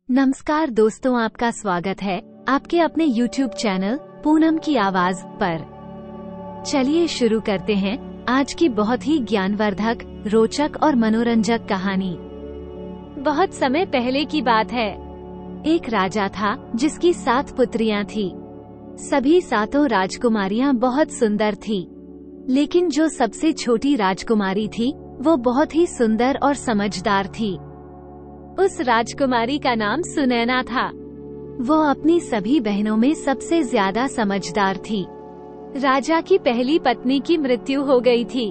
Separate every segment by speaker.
Speaker 1: नमस्कार दोस्तों, आपका स्वागत है आपके अपने YouTube चैनल पूनम की आवाज पर। चलिए शुरू करते हैं आज की बहुत ही ज्ञानवर्धक, रोचक और मनोरंजक कहानी। बहुत समय पहले की बात है। एक राजा था जिसकी 7 पुत्रियां थी। सभी 7 राजकुमारियां बहुत सुंदर थी, लेकिन जो सबसे छोटी राजकुमारी थी वो बहुत ही सुंदर और समझदार थी। उस राजकुमारी का नाम सुनैना था। वो अपनी सभी बहनों में सबसे ज्यादा समझदार थी। राजा की पहली पत्नी की मृत्यु हो गई थी।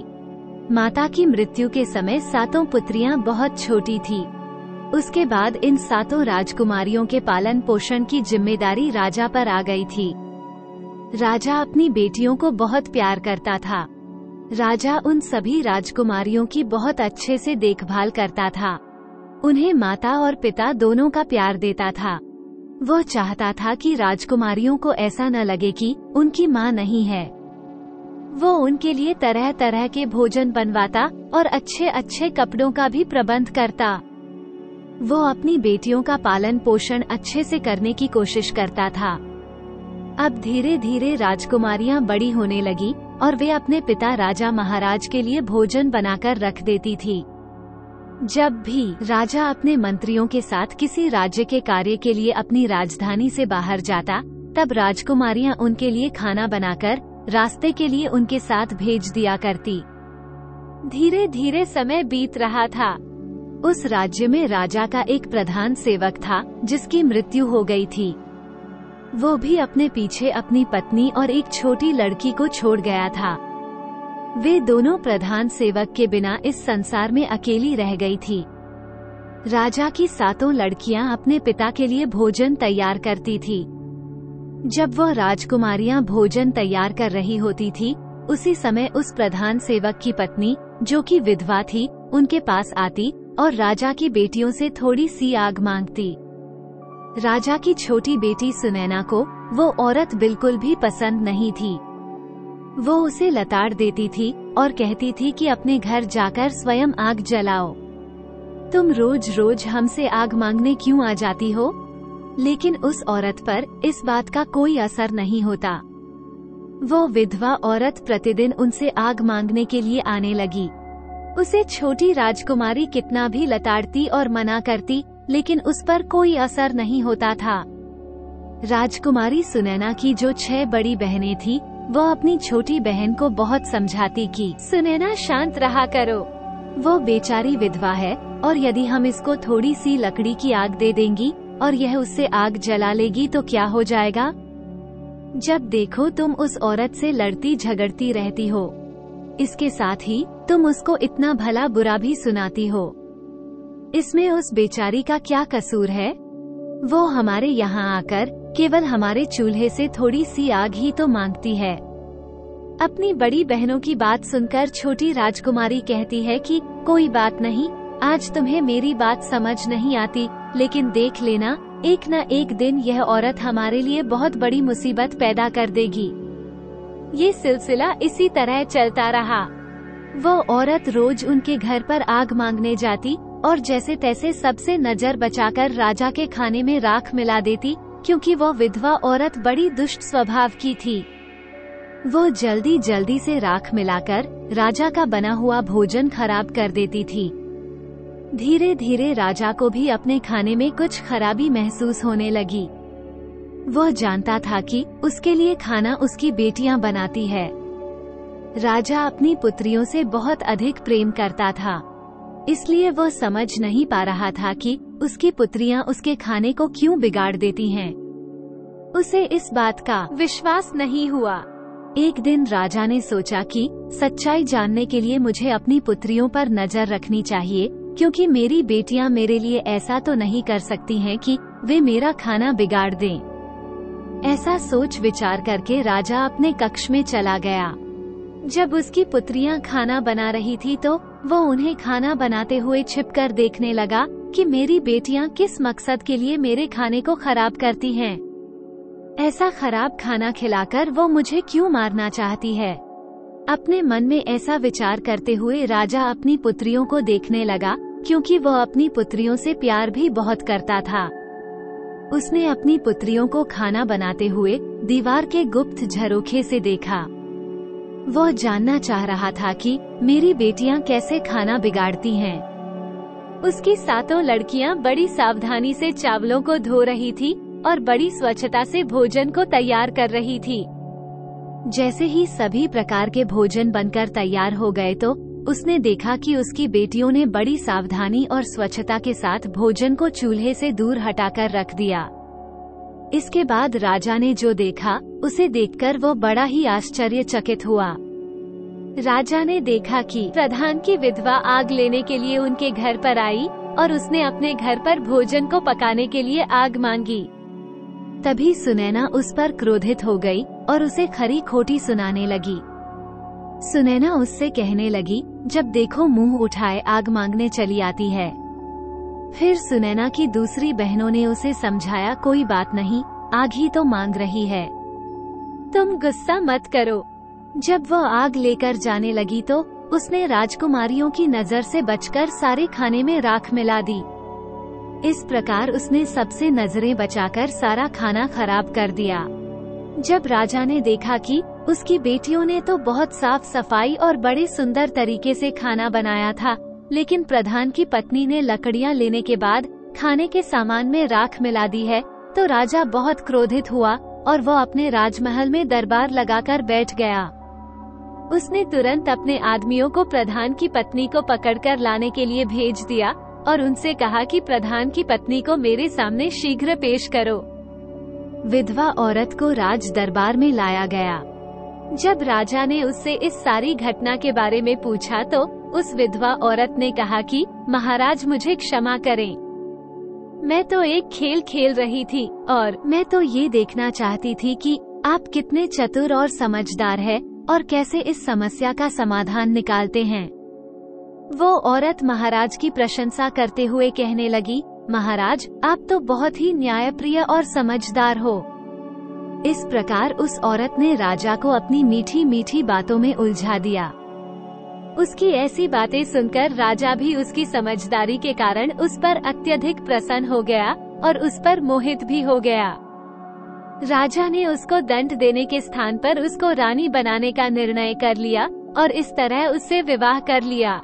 Speaker 1: माता की मृत्यु के समय 7 पुत्रियां बहुत छोटी थी। उसके बाद इन 7 राजकुमारियों के पालन पोषण की जिम्मेदारी राजा पर आ गई थी। राजा अपनी बेटियों को बहुत प्यार करता था। राजा उन सभी राजकुमारियों की बहुत अच्छे से देखभाल करता था। उन्हें माता और पिता दोनों का प्यार देता था। वो चाहता था कि राजकुमारियों को ऐसा न लगे कि उनकी माँ नहीं है। वो उनके लिए तरह तरह के भोजन बनवाता और अच्छे अच्छे कपड़ों का भी प्रबंध करता। वो अपनी बेटियों का पालन पोषण अच्छे से करने की कोशिश करता था। अब धीरे धीरे राजकुमारियां बड़ी होने लगी और वे अपने पिता राजा महाराज के लिए भोजन बनाकर रख देती थी। जब भी राजा अपने मंत्रियों के साथ किसी राज्य के कार्य के लिए अपनी राजधानी से बाहर जाता, तब राजकुमारियां उनके लिए खाना बनाकर रास्ते के लिए उनके साथ भेज दिया करती। धीरे धीरे समय बीत रहा था। उस राज्य में राजा का एक प्रधान सेवक था जिसकी मृत्यु हो गई थी। वो भी अपने पीछे अपनी पत्नी और एक छोटी लड़की को छोड़ गया था। वे दोनों प्रधान सेवक के बिना इस संसार में अकेली रह गई थी। राजा की 7 लड़कियां अपने पिता के लिए भोजन तैयार करती थी। जब वह राजकुमारियां भोजन तैयार कर रही होती थी, उसी समय उस प्रधान सेवक की पत्नी, जो कि विधवा थी, उनके पास आती और राजा की बेटियों से थोड़ी सी आग मांगती। राजा की छोटी बेटी सुनैना को वो औरत बिल्कुल भी पसंद नहीं थी। वो उसे लताड़ देती थी और कहती थी कि अपने घर जाकर स्वयं आग जलाओ। तुम रोज रोज हमसे आग मांगने क्यों आ जाती हो? लेकिन उस औरत पर इस बात का कोई असर नहीं होता। वो विधवा औरत प्रतिदिन उनसे आग मांगने के लिए आने लगी। उसे छोटी राजकुमारी कितना भी लताड़ती और मना करती, लेकिन उस पर कोई असर नहीं होता था। राजकुमारी सुनैना की जो 6 बड़ी बहनें थी, वो अपनी छोटी बहन को बहुत समझाती कि सुनैना शांत रहा करो, वो बेचारी विधवा है और यदि हम इसको थोड़ी सी लकड़ी की आग दे देंगी और यह उससे आग जला लेगी तो क्या हो जाएगा? जब देखो तुम उस औरत से लड़ती झगड़ती रहती हो। इसके साथ ही तुम उसको इतना भला बुरा भी सुनाती हो। इसमें उस बेचारी का क्या कसूर है? वो हमारे यहाँ आकर केवल हमारे चूल्हे से थोड़ी सी आग ही तो मांगती है। अपनी बड़ी बहनों की बात सुनकर छोटी राजकुमारी कहती है कि कोई बात नहीं, आज तुम्हें मेरी बात समझ नहीं आती, लेकिन देख लेना, एक न एक दिन यह औरत हमारे लिए बहुत बड़ी मुसीबत पैदा कर देगी। ये सिलसिला इसी तरह चलता रहा। वो औरत रोज उनके घर पर आग मांगने जाती और जैसे तैसे सबसे नजर बचाकर राजा के खाने में राख मिला देती, क्योंकि वो विधवा औरत बड़ी दुष्ट स्वभाव की थी। वो जल्दी जल्दी से राख मिलाकर राजा का बना हुआ भोजन खराब कर देती थी। धीरे धीरे राजा को भी अपने खाने में कुछ खराबी महसूस होने लगी। वो जानता था कि उसके लिए खाना उसकी बेटियां बनाती है। राजा अपनी पुत्रियों से बहुत अधिक प्रेम करता था, इसलिए वो समझ नहीं पा रहा था कि उसकी पुत्रियां उसके खाने को क्यों बिगाड़ देती हैं। उसे इस बात का विश्वास नहीं हुआ। एक दिन राजा ने सोचा कि सच्चाई जानने के लिए मुझे अपनी पुत्रियों पर नजर रखनी चाहिए, क्योंकि मेरी बेटियां मेरे लिए ऐसा तो नहीं कर सकती हैं कि वे मेरा खाना बिगाड़ दें। ऐसा सोच विचार करके राजा अपने कक्ष में चला गया। जब उसकी पुत्रियां खाना बना रही थी तो वो उन्हें खाना बनाते हुए छिपकर देखने लगा कि मेरी बेटियां किस मकसद के लिए मेरे खाने को खराब करती हैं। ऐसा खराब खाना खिलाकर वो मुझे क्यों मारना चाहती है? अपने मन में ऐसा विचार करते हुए राजा अपनी पुत्रियों को देखने लगा, क्योंकि वह अपनी पुत्रियों से प्यार भी बहुत करता था। उसने अपनी पुत्रियों को खाना बनाते हुए दीवार के गुप्त झरोखे से देखा। वह जानना चाह रहा था कि मेरी बेटियां कैसे खाना बिगाड़ती हैं। उसकी 7 लड़कियां बड़ी सावधानी से चावलों को धो रही थी और बड़ी स्वच्छता से भोजन को तैयार कर रही थी। जैसे ही सभी प्रकार के भोजन बनकर तैयार हो गए तो उसने देखा कि उसकी बेटियों ने बड़ी सावधानी और स्वच्छता के साथ भोजन को चूल्हे से दूर हटाकर रख दिया। इसके बाद राजा ने जो देखा उसे देखकर वो बड़ा ही आश्चर्यचकित हुआ। राजा ने देखा कि प्रधान की विधवा आग लेने के लिए उनके घर पर आई और उसने अपने घर पर भोजन को पकाने के लिए आग मांगी। तभी सुनैना उस पर क्रोधित हो गई और उसे खरी खोटी सुनाने लगी। सुनैना उससे कहने लगी, जब देखो मुंह उठाए आग मांगने चली आती है। फिर सुनैना की दूसरी बहनों ने उसे समझाया, कोई बात नहीं, आग ही तो मांग रही है, तुम गुस्सा मत करो। जब वह आग लेकर जाने लगी तो उसने राजकुमारियों की नजर से बचकर सारे खाने में राख मिला दी। इस प्रकार उसने सबसे नजरें बचाकर सारा खाना खराब कर दिया। जब राजा ने देखा कि उसकी बेटियों ने तो बहुत साफ सफाई और बड़े सुंदर तरीके से खाना बनाया था, लेकिन प्रधान की पत्नी ने लकड़ियां लेने के बाद खाने के सामान में राख मिला दी है, तो राजा बहुत क्रोधित हुआ और वह अपने राजमहल में दरबार लगाकर बैठ गया। उसने तुरंत अपने आदमियों को प्रधान की पत्नी को पकड़कर लाने के लिए भेज दिया और उनसे कहा कि प्रधान की पत्नी को मेरे सामने शीघ्र पेश करो। विधवा औरत को राज दरबार में लाया गया। जब राजा ने उससे इस सारी घटना के बारे में पूछा तो उस विधवा औरत ने कहा कि महाराज मुझे क्षमा करें, मैं तो एक खेल खेल रही थी और मैं तो ये देखना चाहती थी कि आप कितने चतुर और समझदार हैं और कैसे इस समस्या का समाधान निकालते हैं। वो औरत महाराज की प्रशंसा करते हुए कहने लगी, महाराज आप तो बहुत ही न्यायप्रिय और समझदार हो। इस प्रकार उस औरत ने राजा को अपनी मीठी मीठी बातों में उलझा दिया। उसकी ऐसी बातें सुनकर राजा भी उसकी समझदारी के कारण उस पर अत्यधिक प्रसन्न हो गया और उस पर मोहित भी हो गया। राजा ने उसको दंड देने के स्थान पर उसको रानी बनाने का निर्णय कर लिया और इस तरह उससे विवाह कर लिया।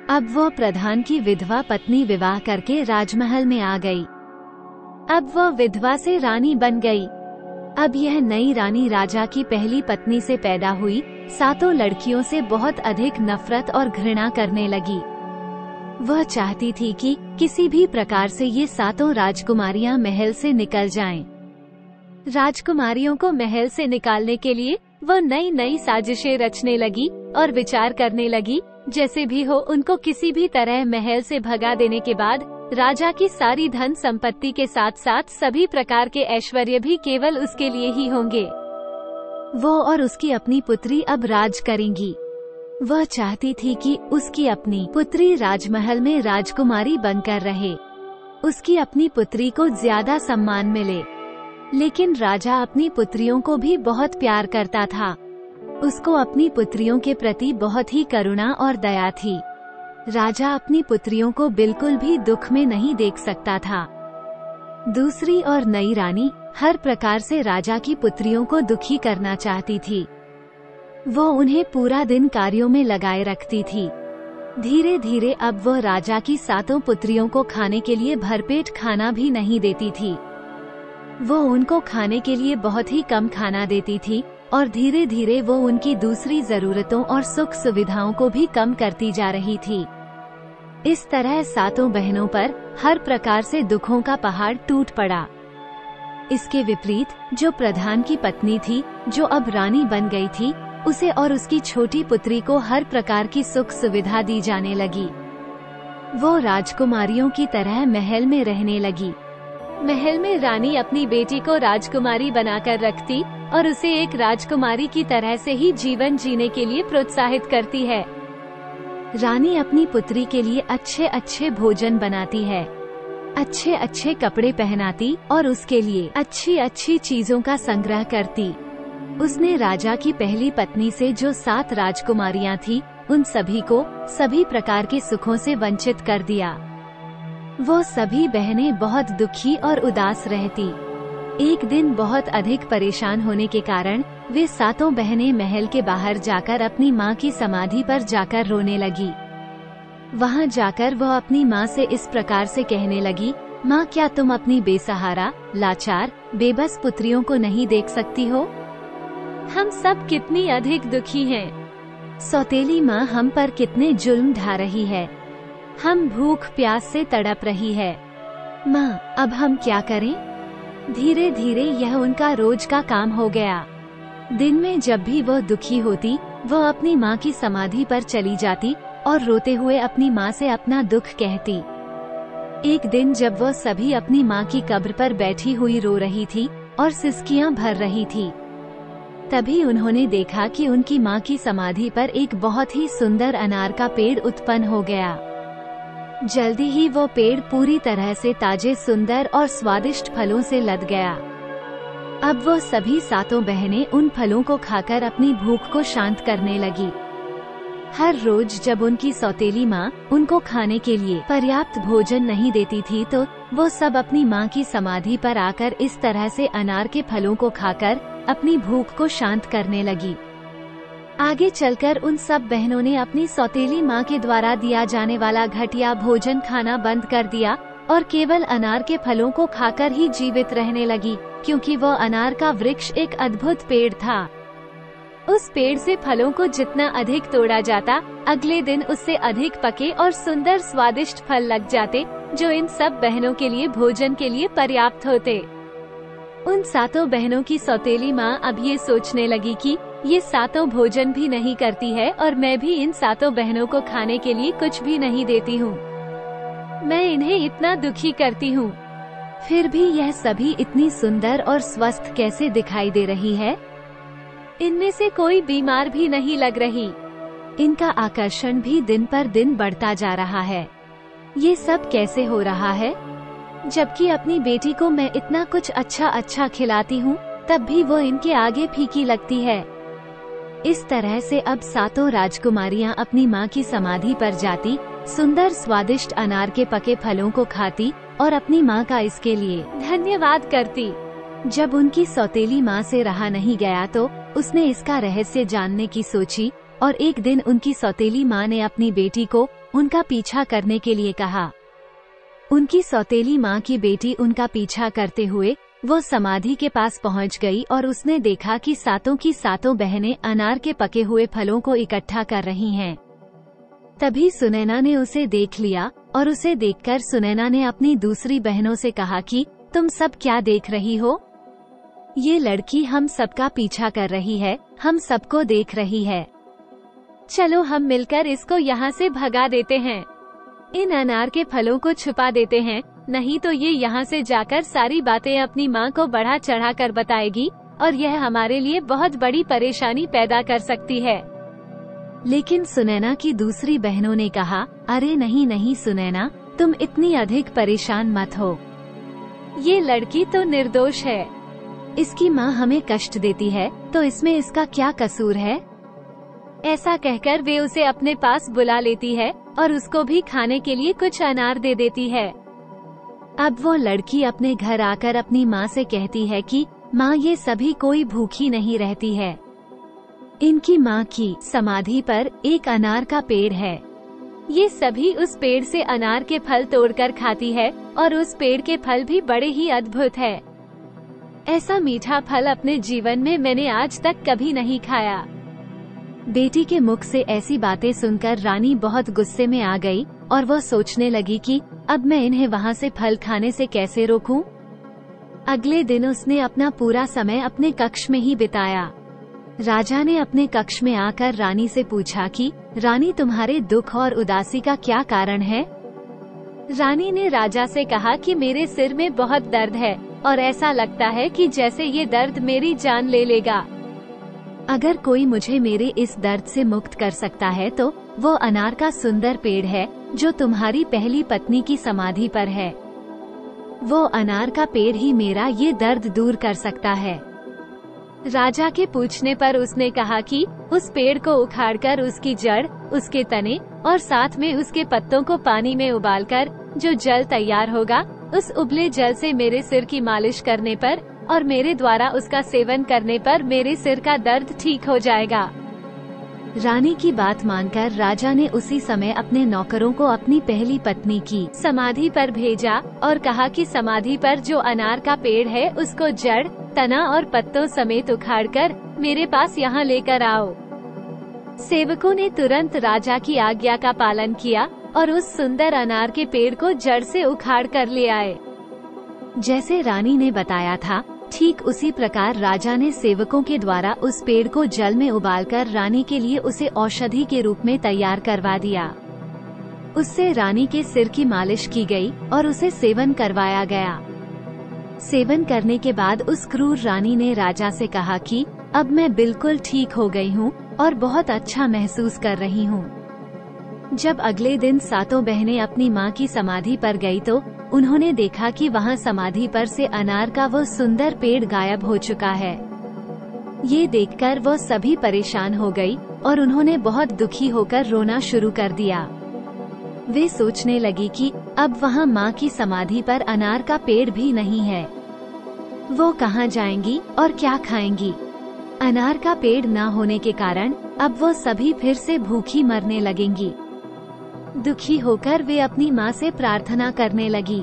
Speaker 1: अब वो प्रधान की विधवा पत्नी विवाह करके राजमहल में आ गई। अब वह विधवा से रानी बन गई। अब यह नई रानी राजा की पहली पत्नी से पैदा हुई 7 लड़कियों से बहुत अधिक नफरत और घृणा करने लगी। वह चाहती थी कि किसी भी प्रकार से ये 7 राजकुमारियां महल से निकल जाएं। राजकुमारियों को महल से निकालने के लिए वह नई नई साजिशें रचने लगी और विचार करने लगी, जैसे भी हो उनको किसी भी तरह महल से भगा देने के बाद राजा की सारी धन संपत्ति के साथ साथ सभी प्रकार के ऐश्वर्य भी केवल उसके लिए ही होंगे। वो और उसकी अपनी पुत्री अब राज करेंगी। वह चाहती थी कि उसकी अपनी पुत्री राजमहल में राजकुमारी बनकर रहे, उसकी अपनी पुत्री को ज्यादा सम्मान मिले। लेकिन राजा अपनी पुत्रियों को भी बहुत प्यार करता था। उसको अपनी पुत्रियों के प्रति बहुत ही करुणा और दया थी। राजा अपनी पुत्रियों को बिल्कुल भी दुख में नहीं देख सकता था। दूसरी और नई रानी हर प्रकार से राजा की पुत्रियों को दुखी करना चाहती थी। वो उन्हें पूरा दिन कार्यों में लगाए रखती थी। धीरे धीरे अब वह राजा की 7 पुत्रियों को खाने के लिए भरपेट खाना भी नहीं देती थी। वो उनको खाने के लिए बहुत ही कम खाना देती थी और धीरे धीरे वो उनकी दूसरी जरूरतों और सुख सुविधाओं को भी कम करती जा रही थी। इस तरह 7 बहनों पर हर प्रकार से दुखों का पहाड़ टूट पड़ा। इसके विपरीत जो प्रधान की पत्नी थी, जो अब रानी बन गई थी, उसे और उसकी छोटी पुत्री को हर प्रकार की सुख सुविधा दी जाने लगी। वो राजकुमारियों की तरह महल में रहने लगी। महल में रानी अपनी बेटी को राजकुमारी बनाकर रखती और उसे एक राजकुमारी की तरह से ही जीवन जीने के लिए प्रोत्साहित करती है। रानी अपनी पुत्री के लिए अच्छे अच्छे भोजन बनाती है, अच्छे अच्छे कपड़े पहनाती और उसके लिए अच्छी अच्छी चीजों का संग्रह करती। उसने राजा की पहली पत्नी से जो 7 राजकुमारियां थी, उन सभी को सभी प्रकार के सुखों से वंचित कर दिया। वो सभी बहनें बहुत दुखी और उदास रहती। एक दिन बहुत अधिक परेशान होने के कारण वे सातों बहनें महल के बाहर जाकर अपनी माँ की समाधि पर जाकर रोने लगी। वहाँ जाकर वह अपनी माँ से इस प्रकार से कहने लगी, माँ, क्या तुम अपनी बेसहारा, लाचार, बेबस पुत्रियों को नहीं देख सकती हो? हम सब कितनी अधिक दुखी हैं। सौतेली माँ हम पर कितने जुल्म ढा रही है। हम भूख प्यास से तड़प रही है। माँ, अब हम क्या करें? धीरे धीरे यह उनका रोज का काम हो गया। दिन में जब भी वह दुखी होती, वह अपनी माँ की समाधि पर चली जाती और रोते हुए अपनी माँ से अपना दुख कहती। एक दिन जब वह सभी अपनी माँ की कब्र पर बैठी हुई रो रही थी और सिसकियाँ भर रही थी, तभी उन्होंने देखा कि उनकी माँ की समाधि पर एक बहुत ही सुंदर अनार का पेड़ उत्पन्न हो गया। जल्दी ही वो पेड़ पूरी तरह से ताजे, सुंदर और स्वादिष्ट फलों से लद गया। अब वो सभी सातों बहनें उन फलों को खाकर अपनी भूख को शांत करने लगी। हर रोज जब उनकी सौतेली माँ उनको खाने के लिए पर्याप्त भोजन नहीं देती थी, तो वो सब अपनी माँ की समाधि पर आकर इस तरह से अनार के फलों को खाकर अपनी भूख को शांत करने लगी। आगे चलकर उन सब बहनों ने अपनी सौतेली माँ के द्वारा दिया जाने वाला घटिया भोजन खाना बंद कर दिया और केवल अनार के फलों को खाकर ही जीवित रहने लगी, क्योंकि वो अनार का वृक्ष एक अद्भुत पेड़ था। उस पेड़ से फलों को जितना अधिक तोड़ा जाता, अगले दिन उससे अधिक पके और सुंदर स्वादिष्ट फल लग जाते, जो इन सब बहनों के लिए भोजन के लिए पर्याप्त होते। उन सातों बहनों की सौतेली माँ अब ये सोचने लगी कि ये सातों भोजन भी नहीं करती है और मैं भी इन सातों बहनों को खाने के लिए कुछ भी नहीं देती हूँ। मैं इन्हें इतना दुखी करती हूँ, फिर भी यह सभी इतनी सुंदर और स्वस्थ कैसे दिखाई दे रही है? इनमें से कोई बीमार भी नहीं लग रही। इनका आकर्षण भी दिन पर दिन बढ़ता जा रहा है। ये सब कैसे हो रहा है? जबकि अपनी बेटी को मैं इतना कुछ अच्छा खिलाती हूँ, तब भी वो इनके आगे फीकी लगती है। इस तरह से अब सातों राजकुमारियाँ अपनी माँ की समाधि पर जाती, सुंदर स्वादिष्ट अनार के पके फलों को खाती और अपनी माँ का इसके लिए धन्यवाद करती। जब उनकी सौतेली माँ से रहा नहीं गया, तो उसने इसका रहस्य जानने की सोची और एक दिन उनकी सौतेली माँ ने अपनी बेटी को उनका पीछा करने के लिए कहा। उनकी सौतेली माँ की बेटी उनका पीछा करते हुए वो समाधि के पास पहुँच गई और उसने देखा कि सातों की सातों बहनें अनार के पके हुए फलों को इकट्ठा कर रही हैं। तभी सुनैना ने उसे देख लिया और उसे देखकर सुनैना ने अपनी दूसरी बहनों से कहा कि तुम सब क्या देख रही हो? ये लड़की हम सबका पीछा कर रही है, हम सबको देख रही है। चलो हम मिलकर इसको यहाँ से भगा देते हैं। इन अनार के फलों को छुपा देते हैं, नहीं तो ये यहाँ से जाकर सारी बातें अपनी माँ को बढ़ा चढ़ा कर बताएगी और यह हमारे लिए बहुत बड़ी परेशानी पैदा कर सकती है। लेकिन सुनैना की दूसरी बहनों ने कहा, अरे नहीं नहीं सुनैना, तुम इतनी अधिक परेशान मत हो। ये लड़की तो निर्दोष है। इसकी माँ हमें कष्ट देती है, तो इसमें इसका क्या कसूर है? ऐसा कहकर वे उसे अपने पास बुला लेती है और उसको भी खाने के लिए कुछ अनार दे देती है। अब वो लड़की अपने घर आकर अपनी माँ से कहती है कि माँ, ये सभी कोई भूखी नहीं रहती है। इनकी माँ की समाधि पर एक अनार का पेड़ है। ये सभी उस पेड़ से अनार के फल तोड़कर खाती है और उस पेड़ के फल भी बड़े ही अद्भुत है। ऐसा मीठा फल अपने जीवन में मैंने आज तक कभी नहीं खाया। बेटी के मुख से ऐसी बातें सुनकर रानी बहुत गुस्से में आ गई और वह सोचने लगी कि अब मैं इन्हें वहाँ से फल खाने से कैसे रोकूं? अगले दिन उसने अपना पूरा समय अपने कक्ष में ही बिताया। राजा ने अपने कक्ष में आकर रानी से पूछा कि रानी, तुम्हारे दुख और उदासी का क्या कारण है? रानी ने राजा से कहा कि मेरे सिर में बहुत दर्द है और ऐसा लगता है कि जैसे ये दर्द मेरी जान ले लेगा। अगर कोई मुझे मेरे इस दर्द से मुक्त कर सकता है तो वो अनार का सुंदर पेड़ है जो तुम्हारी पहली पत्नी की समाधि पर है। वो अनार का पेड़ ही मेरा ये दर्द दूर कर सकता है। राजा के पूछने पर उसने कहा कि उस पेड़ को उखाड़कर उसकी जड़, उसके तने और साथ में उसके पत्तों को पानी में उबालकर जो जल तैयार होगा उस उबले जल से मेरे सिर की मालिश करने पर और मेरे द्वारा उसका सेवन करने पर मेरे सिर का दर्द ठीक हो जाएगा। रानी की बात मानकर राजा ने उसी समय अपने नौकरों को अपनी पहली पत्नी की समाधि पर भेजा और कहा कि समाधि पर जो अनार का पेड़ है उसको जड़, तना और पत्तों समेत उखाड़कर मेरे पास यहाँ लेकर आओ। सेवकों ने तुरंत राजा की आज्ञा का पालन किया और उस सुंदर अनार के पेड़ को जड़ से उखाड़ कर ले आए। जैसे रानी ने बताया था, ठीक उसी प्रकार राजा ने सेवकों के द्वारा उस पेड़ को जल में उबालकर रानी के लिए उसे औषधि के रूप में तैयार करवा दिया। उससे रानी के सिर की मालिश की गई और उसे सेवन करवाया गया। सेवन करने के बाद उस क्रूर रानी ने राजा से कहा कि अब मैं बिल्कुल ठीक हो गई हूँ और बहुत अच्छा महसूस कर रही हूँ। जब अगले दिन सातों बहनें अपनी माँ की समाधि पर गई तो उन्होंने देखा कि वहाँ समाधि पर से अनार का वो सुंदर पेड़ गायब हो चुका है। ये देखकर वो सभी परेशान हो गई और उन्होंने बहुत दुखी होकर रोना शुरू कर दिया। वे सोचने लगी कि अब वहाँ माँ की समाधि पर अनार का पेड़ भी नहीं है। वो कहाँ जाएंगी और क्या खाएंगी? अनार का पेड़ न होने के कारण अब वो सभी फिर से भूखी मरने लगेंगी। दुखी होकर वे अपनी माँ से प्रार्थना करने लगी।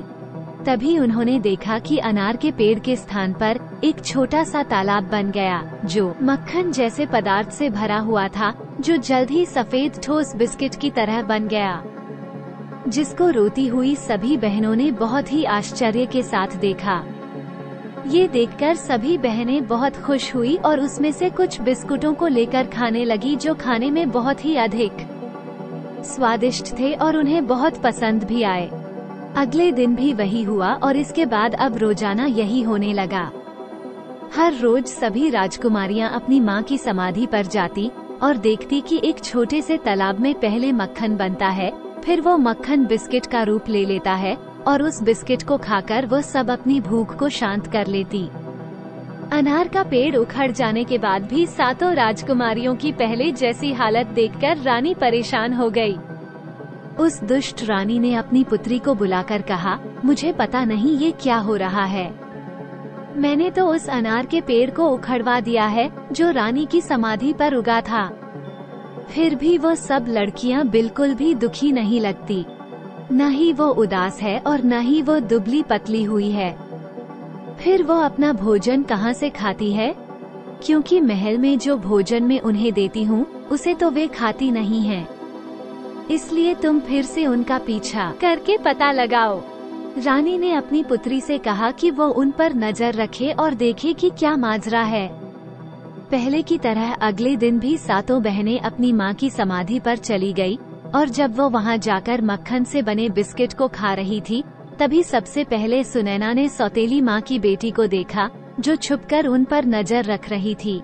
Speaker 1: तभी उन्होंने देखा कि अनार के पेड़ के स्थान पर एक छोटा सा तालाब बन गया, जो मक्खन जैसे पदार्थ से भरा हुआ था, जो जल्द ही सफेद ठोस बिस्किट की तरह बन गया, जिसको रोती हुई सभी बहनों ने बहुत ही आश्चर्य के साथ देखा। ये देखकर सभी बहनें बहुत खुश हुई और उसमें से कुछ बिस्कुटों को लेकर खाने लगी, जो खाने में बहुत ही अधिक स्वादिष्ट थे और उन्हें बहुत पसंद भी आए। अगले दिन भी वही हुआ और इसके बाद अब रोजाना यही होने लगा। हर रोज सभी राजकुमारियां अपनी माँ की समाधि पर जाती और देखती कि एक छोटे से तालाब में पहले मक्खन बनता है, फिर वो मक्खन बिस्किट का रूप ले लेता है और उस बिस्किट को खाकर वो सब अपनी भूख को शांत कर लेती। अनार का पेड़ उखड़ जाने के बाद भी सातों राजकुमारियों की पहले जैसी हालत देखकर रानी परेशान हो गई। उस दुष्ट रानी ने अपनी पुत्री को बुलाकर कहा, मुझे पता नहीं ये क्या हो रहा है। मैंने तो उस अनार के पेड़ को उखड़वा दिया है जो रानी की समाधि पर उगा था। फिर भी वो सब लड़कियां बिल्कुल भी दुखी नहीं लगती। न ही वो उदास है और न ही वो दुबली पतली हुई है। फिर वो अपना भोजन कहाँ से खाती है? क्योंकि महल में जो भोजन मैं उन्हें देती हूँ उसे तो वे खाती नहीं हैं। इसलिए तुम फिर से उनका पीछा करके पता लगाओ। रानी ने अपनी पुत्री से कहा कि वो उन पर नजर रखे और देखे कि क्या माजरा है। पहले की तरह अगले दिन भी सातों बहनें अपनी माँ की समाधि पर चली गई और जब वो वहाँ जाकर मक्खन से बने बिस्किट को खा रही थी, तभी सबसे पहले सुनैना ने सौतेली माँ की बेटी को देखा, जो छुपकर उन पर नजर रख रही थी।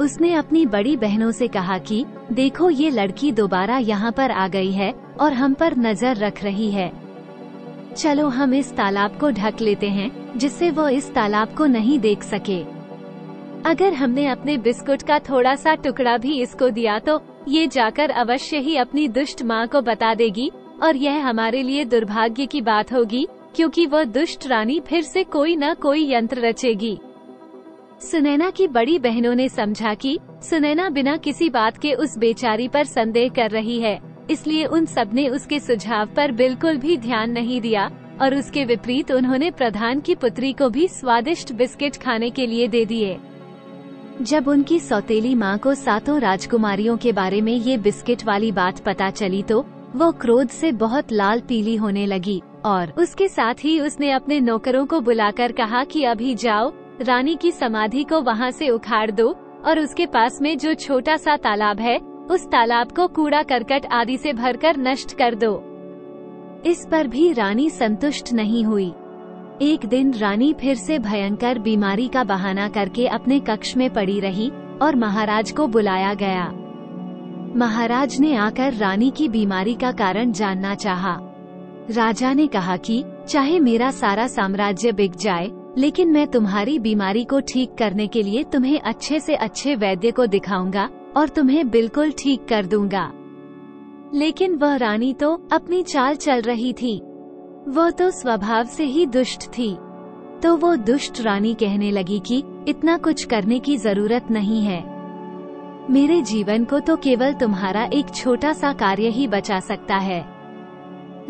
Speaker 1: उसने अपनी बड़ी बहनों से कहा कि देखो, ये लड़की दोबारा यहाँ पर आ गई है और हम पर नजर रख रही है। चलो हम इस तालाब को ढक लेते हैं, जिससे वो इस तालाब को नहीं देख सके। अगर हमने अपने बिस्कुट का थोड़ा सा टुकड़ा भी इसको दिया तो ये जाकर अवश्य ही अपनी दुष्ट माँ को बता देगी और यह हमारे लिए दुर्भाग्य की बात होगी, क्योंकि वह दुष्ट रानी फिर से कोई न कोई यंत्र रचेगी। सुनैना की बड़ी बहनों ने समझा कि सुनैना बिना किसी बात के उस बेचारी पर संदेह कर रही है, इसलिए उन सबने उसके सुझाव पर बिल्कुल भी ध्यान नहीं दिया और उसके विपरीत उन्होंने प्रधान की पुत्री को भी स्वादिष्ट बिस्किट खाने के लिए दे दिए। जब उनकी सौतेली माँ को सातों राजकुमारियों के बारे में ये बिस्किट वाली बात पता चली तो वो क्रोध से बहुत लाल पीली होने लगी और उसके साथ ही उसने अपने नौकरों को बुलाकर कहा कि अभी जाओ, रानी की समाधि को वहाँ से उखाड़ दो और उसके पास में जो छोटा सा तालाब है उस तालाब को कूड़ा करकट आदि से भरकर नष्ट कर दो। इस पर भी रानी संतुष्ट नहीं हुई। एक दिन रानी फिर से भयंकर बीमारी का बहाना करके अपने कक्ष में पड़ी रही और महाराज को बुलाया गया। महाराज ने आकर रानी की बीमारी का कारण जानना चाहा। राजा ने कहा कि चाहे मेरा सारा साम्राज्य बिक जाए, लेकिन मैं तुम्हारी बीमारी को ठीक करने के लिए तुम्हें अच्छे से अच्छे वैद्य को दिखाऊंगा और तुम्हें बिल्कुल ठीक कर दूंगा। लेकिन वह रानी तो अपनी चाल चल रही थी। वो तो स्वभाव से ही दुष्ट थी। तो वो दुष्ट रानी कहने लगी कि इतना कुछ करने की जरूरत नहीं है, मेरे जीवन को तो केवल तुम्हारा एक छोटा सा कार्य ही बचा सकता है।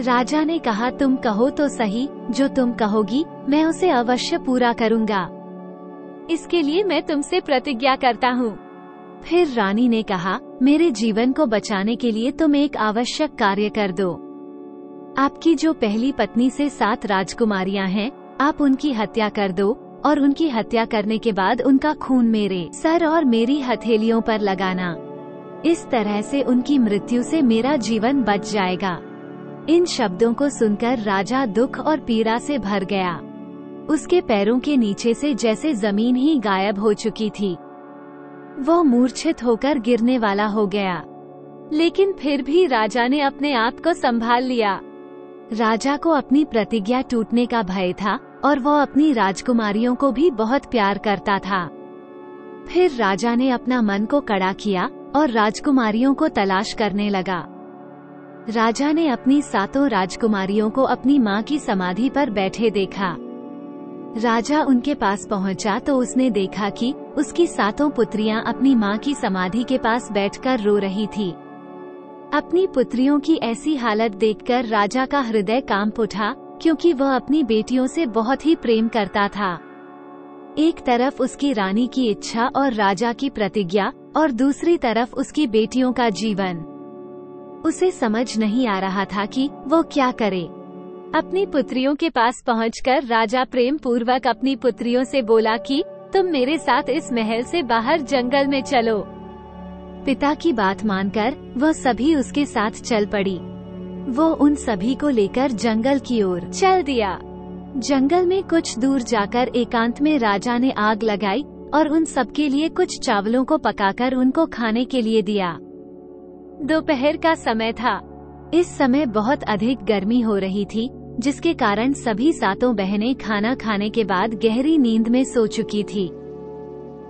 Speaker 1: राजा ने कहा, तुम कहो तो सही, जो तुम कहोगी मैं उसे अवश्य पूरा करूँगा। इसके लिए मैं तुमसे प्रतिज्ञा करता हूँ। फिर रानी ने कहा, मेरे जीवन को बचाने के लिए तुम एक आवश्यक कार्य कर दो। आपकी जो पहली पत्नी से 7 राजकुमारियां हैं, आप उनकी हत्या कर दो और उनकी हत्या करने के बाद उनका खून मेरे सर और मेरी हथेलियों पर लगाना। इस तरह से उनकी मृत्यु से मेरा जीवन बच जाएगा। इन शब्दों को सुनकर राजा दुख और पीड़ा से भर गया। उसके पैरों के नीचे से जैसे जमीन ही गायब हो चुकी थी। वो मूर्छित होकर गिरने वाला हो गया, लेकिन फिर भी राजा ने अपने आप को संभाल लिया। राजा को अपनी प्रतिज्ञा टूटने का भय था और वो अपनी राजकुमारियों को भी बहुत प्यार करता था। फिर राजा ने अपना मन को कड़ा किया और राजकुमारियों को तलाश करने लगा। राजा ने अपनी 7 राजकुमारियों को अपनी माँ की समाधि पर बैठे देखा। राजा उनके पास पहुँचा तो उसने देखा कि उसकी 7 पुत्रियां अपनी माँ की समाधि के पास बैठकर रो रही थी। अपनी पुत्रियों की ऐसी हालत देखकर राजा का हृदय कांप उठा, क्योंकि वह अपनी बेटियों से बहुत ही प्रेम करता था। एक तरफ उसकी रानी की इच्छा और राजा की प्रतिज्ञा, और दूसरी तरफ उसकी बेटियों का जीवन। उसे समझ नहीं आ रहा था कि वो क्या करे। अपनी पुत्रियों के पास पहुंचकर राजा प्रेम पूर्वक अपनी पुत्रियों से बोला कि तुम मेरे साथ इस महल से बाहर जंगल में चलो। पिता की बात मानकर वह सभी उसके साथ चल पड़ी। वो उन सभी को लेकर जंगल की ओर चल दिया। जंगल में कुछ दूर जाकर एकांत में राजा ने आग लगाई और उन सबके लिए कुछ चावलों को पकाकर उनको खाने के लिए दिया। दोपहर का समय था। इस समय बहुत अधिक गर्मी हो रही थी, जिसके कारण सभी 7 बहनें खाना खाने के बाद गहरी नींद में सो चुकी थी।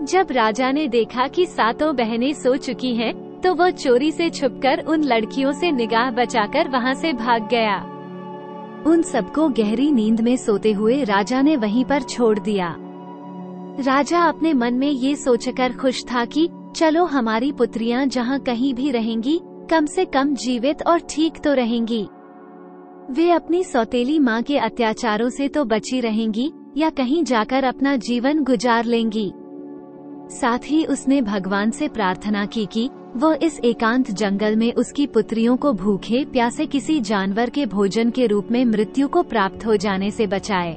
Speaker 1: जब राजा ने देखा कि 7 बहनें सो चुकी हैं, तो वो चोरी से छुपकर उन लड़कियों से निगाह बचाकर वहां से भाग गया। उन सबको गहरी नींद में सोते हुए राजा ने वहीं पर छोड़ दिया। राजा अपने मन में ये सोचकर खुश था कि चलो हमारी पुत्रियां जहां कहीं भी रहेंगी, कम से कम जीवित और ठीक तो रहेंगी। वे अपनी सौतेली माँ के अत्याचारों से तो बची रहेंगी या कहीं जाकर अपना जीवन गुजार लेंगी। साथ ही उसने भगवान से प्रार्थना की कि वो इस एकांत जंगल में उसकी पुत्रियों को भूखे प्यासे किसी जानवर के भोजन के रूप में मृत्यु को प्राप्त हो जाने से बचाए।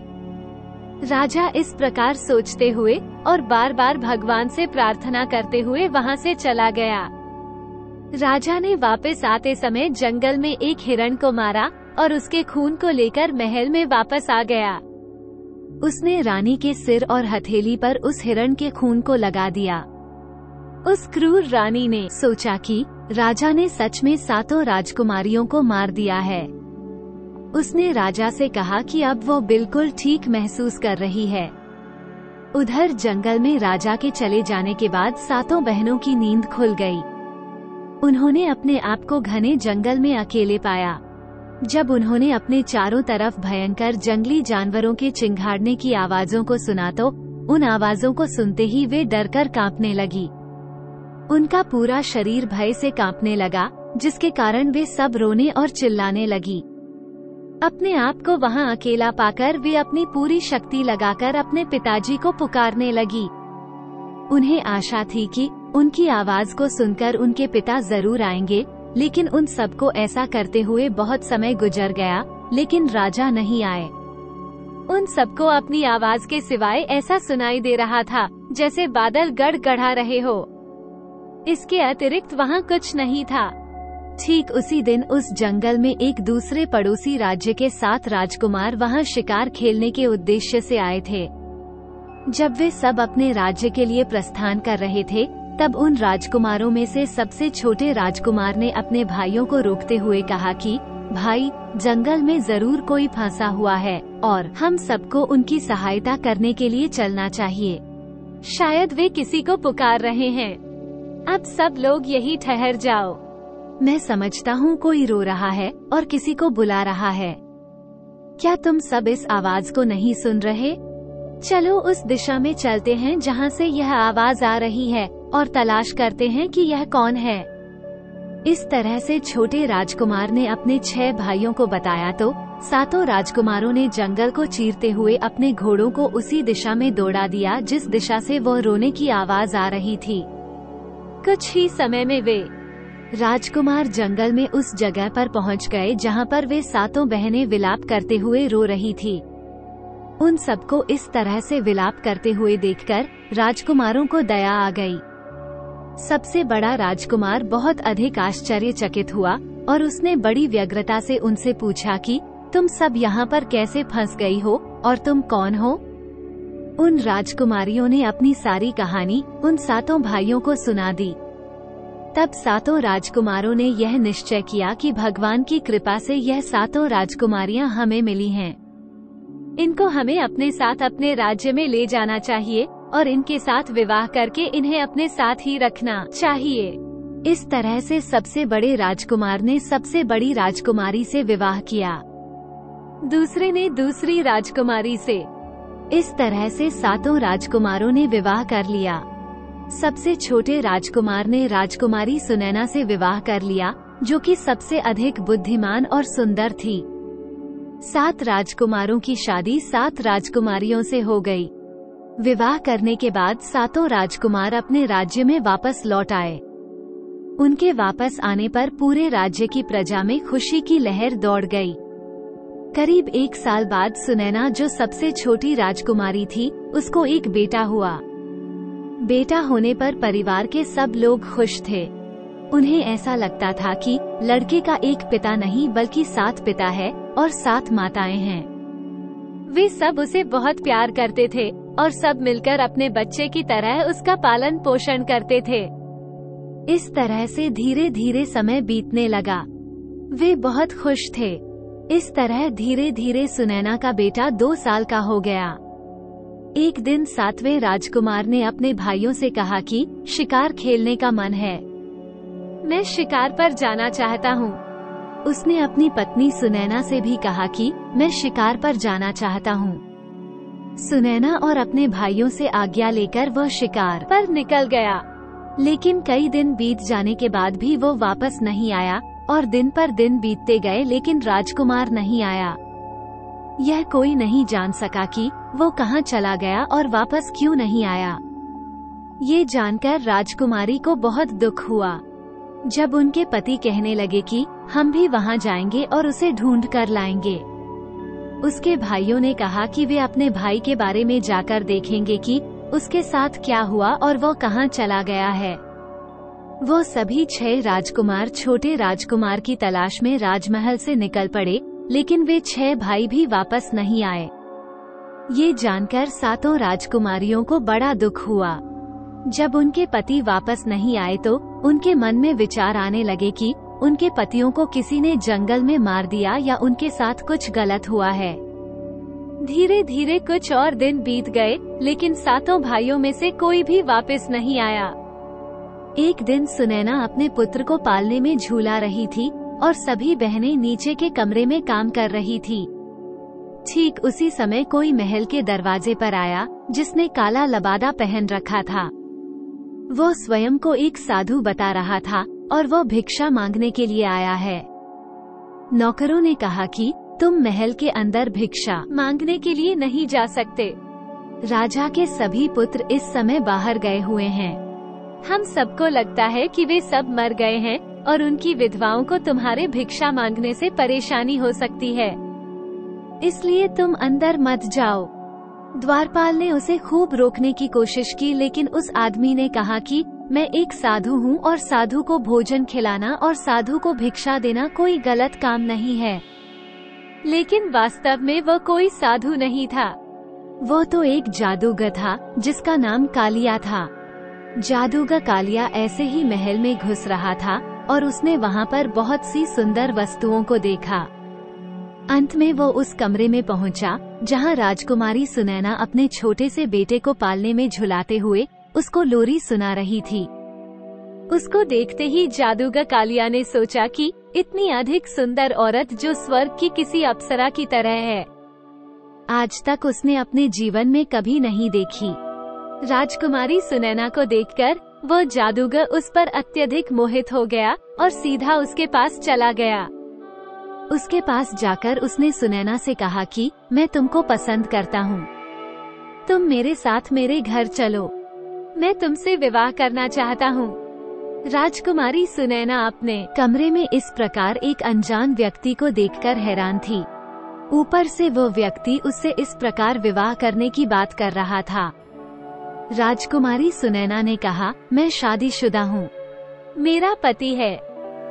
Speaker 1: राजा इस प्रकार सोचते हुए और बार बार भगवान से प्रार्थना करते हुए वहां से चला गया। राजा ने वापस आते समय जंगल में एक हिरण को मारा और उसके खून को लेकर महल में वापस आ गया। उसने रानी के सिर और हथेली पर उस हिरण के खून को लगा दिया। उस क्रूर रानी ने सोचा कि राजा ने सच में 7 राजकुमारियों को मार दिया है। उसने राजा से कहा कि अब वो बिल्कुल ठीक महसूस कर रही है। उधर जंगल में राजा के चले जाने के बाद 7 बहनों की नींद खुल गई। उन्होंने अपने आप को घने जंगल में अकेले पाया। जब उन्होंने अपने चारों तरफ भयंकर जंगली जानवरों के चिंघाड़ने की आवाजों को सुना तो उन आवाजों को सुनते ही वे डरकर कांपने लगी। उनका पूरा शरीर भय से कांपने लगा, जिसके कारण वे सब रोने और चिल्लाने लगी। अपने आप को वहां अकेला पाकर वे अपनी पूरी शक्ति लगाकर अपने पिताजी को पुकारने लगी। उन्हें आशा थी कि उनकी आवाज को सुनकर उनके पिता जरूर आएंगे, लेकिन उन सबको ऐसा करते हुए बहुत समय गुजर गया, लेकिन राजा नहीं आए। उन सबको अपनी आवाज के सिवाय ऐसा सुनाई दे रहा था जैसे बादल गड़गड़ा रहे हो। इसके अतिरिक्त वहाँ कुछ नहीं था। ठीक उसी दिन उस जंगल में एक दूसरे पड़ोसी राज्य के 7 राजकुमार वहाँ शिकार खेलने के उद्देश्य से आए थे। जब वे सब अपने राज्य के लिए प्रस्थान कर रहे थे, तब उन राजकुमारों में से सबसे छोटे राजकुमार ने अपने भाइयों को रोकते हुए कहा कि भाई, जंगल में जरूर कोई फंसा हुआ है और हम सबको उनकी सहायता करने के लिए चलना चाहिए। शायद वे किसी को पुकार रहे हैं। अब सब लोग यही ठहर जाओ। मैं समझता हूँ कोई रो रहा है और किसी को बुला रहा है। क्या तुम सब इस आवाज को नहीं सुन रहे? चलो उस दिशा में चलते हैं जहाँ से यह आवाज आ रही है और तलाश करते हैं कि यह कौन है। इस तरह से छोटे राजकुमार ने अपने 6 भाइयों को बताया तो सातों राजकुमारों ने जंगल को चीरते हुए अपने घोड़ों को उसी दिशा में दौड़ा दिया जिस दिशा से वह रोने की आवाज आ रही थी। कुछ ही समय में वे राजकुमार जंगल में उस जगह पर पहुंच गए जहां पर वे सातों बहनें विलाप करते हुए रो रही थी। उन सबको इस तरह से विलाप करते हुए देखकर राजकुमारों को दया आ गई। सबसे बड़ा राजकुमार बहुत अधिक आश्चर्यचकित हुआ और उसने बड़ी व्यग्रता से उनसे पूछा कि तुम सब यहाँ पर कैसे फंस गई हो और तुम कौन हो? उन राजकुमारियों ने अपनी सारी कहानी उन सातों भाइयों को सुना दी। तब सातों राजकुमारों ने यह निश्चय किया कि भगवान की कृपा से यह सातों राजकुमारियां हमें मिली हैं। इनको हमें अपने साथ अपने राज्य में ले जाना चाहिए और इनके साथ विवाह करके इन्हें अपने साथ ही रखना चाहिए। इस तरह से सबसे बड़े राजकुमार ने सबसे बड़ी राजकुमारी से विवाह किया, दूसरे ने दूसरी राजकुमारी से। इस तरह से सातों राजकुमारों ने विवाह कर लिया। सबसे छोटे राजकुमार ने राजकुमारी सुनैना से विवाह कर लिया, जो कि सबसे अधिक बुद्धिमान और सुंदर थी। 7 राजकुमारों की शादी 7 राजकुमारियों से हो गई। विवाह करने के बाद सातों राजकुमार अपने राज्य में वापस लौट आए। उनके वापस आने पर पूरे राज्य की प्रजा में खुशी की लहर दौड़ गई। करीब 1 साल बाद सुनैना, जो सबसे छोटी राजकुमारी थी, उसको एक बेटा हुआ। बेटा होने पर परिवार के सब लोग खुश थे। उन्हें ऐसा लगता था कि लड़के का एक पिता नहीं बल्कि 7 पिता है और 7 माताएं हैं। वे सब उसे बहुत प्यार करते थे और सब मिलकर अपने बच्चे की तरह उसका पालन पोषण करते थे। इस तरह से धीरे धीरे समय बीतने लगा। वे बहुत खुश थे। इस तरह धीरे धीरे सुनैना का बेटा 2 साल का हो गया। एक दिन 7वें राजकुमार ने अपने भाइयों से कहा कि शिकार खेलने का मन है, मैं शिकार पर जाना चाहता हूँ। उसने अपनी पत्नी सुनैना से भी कहा कि मैं शिकार पर जाना चाहता हूँ। सुनैना और अपने भाइयों से आज्ञा लेकर वह शिकार पर निकल गया, लेकिन कई दिन बीत जाने के बाद भी वो वापस नहीं आया और दिन पर दिन बीतते गए, लेकिन राजकुमार नहीं आया। यह कोई नहीं जान सका कि वो कहाँ चला गया और वापस क्यों नहीं आया। ये जानकर राजकुमारी को बहुत दुख हुआ। जब उनके पति कहने लगे कि हम भी वहाँ जाएंगे और उसे ढूंढ कर लाएंगे, उसके भाइयों ने कहा कि वे अपने भाई के बारे में जाकर देखेंगे कि उसके साथ क्या हुआ और वो कहाँ चला गया है। वो सभी 6 राजकुमार छोटे राजकुमार की तलाश में राजमहल से निकल पड़े, लेकिन वे 6 भाई भी वापस नहीं आए। ये जानकर सातों राजकुमारियों को बड़ा दुख हुआ। जब उनके पति वापस नहीं आए तो उनके मन में विचार आने लगे कि उनके पतियों को किसी ने जंगल में मार दिया या उनके साथ कुछ गलत हुआ है। धीरे धीरे कुछ और दिन बीत गए, लेकिन सातों भाइयों में से कोई भी वापस नहीं आया। एक दिन सुनैना अपने पुत्र को पालने में झूला रही थी और सभी बहनें नीचे के कमरे में काम कर रही थी। ठीक उसी समय कोई महल के दरवाजे पर आया, जिसने काला लबादा पहन रखा था। वो स्वयं को एक साधु बता रहा था और वो भिक्षा मांगने के लिए आया है। नौकरों ने कहा कि तुम महल के अंदर भिक्षा मांगने के लिए नहीं जा सकते। राजा के सभी पुत्र इस समय बाहर गए हुए हैं। हम सबको लगता है कि वे सब मर गए हैं और उनकी विधवाओं को तुम्हारे भिक्षा मांगने से परेशानी हो सकती है, इसलिए तुम अंदर मत जाओ। द्वारपाल ने उसे खूब रोकने की कोशिश की, लेकिन उस आदमी ने कहा कि मैं एक साधु हूँ और साधु को भोजन खिलाना और साधु को भिक्षा देना कोई गलत काम नहीं है। लेकिन वास्तव में वो कोई साधु नहीं था। वो तो एक जादूगर था जिसका नाम कालिया था। जादूगर कालिया ऐसे ही महल में घुस रहा था और उसने वहाँ पर बहुत सी सुंदर वस्तुओं को देखा। अंत में वो उस कमरे में पहुँचा जहाँ राजकुमारी सुनैना अपने छोटे से बेटे को पालने में झुलाते हुए उसको लोरी सुना रही थी। उसको देखते ही जादूगर कालिया ने सोचा कि इतनी अधिक सुंदर औरत जो स्वर्ग की किसी अप्सरा की तरह है, आज तक उसने अपने जीवन में कभी नहीं देखी। राजकुमारी सुनैना को देखकर वो जादूगर उस पर अत्यधिक मोहित हो गया और सीधा उसके पास चला गया। उसके पास जाकर उसने सुनैना से कहा कि मैं तुमको पसंद करता हूँ, तुम मेरे साथ मेरे घर चलो, मैं तुमसे विवाह करना चाहता हूँ। राजकुमारी सुनैना अपने कमरे में इस प्रकार एक अनजान व्यक्ति को देखकर हैरान थी। ऊपर से वो व्यक्ति उससे इस प्रकार विवाह करने की बात कर रहा था। राजकुमारी सुनैना ने कहा, मैं शादीशुदा हूँ, मेरा पति है,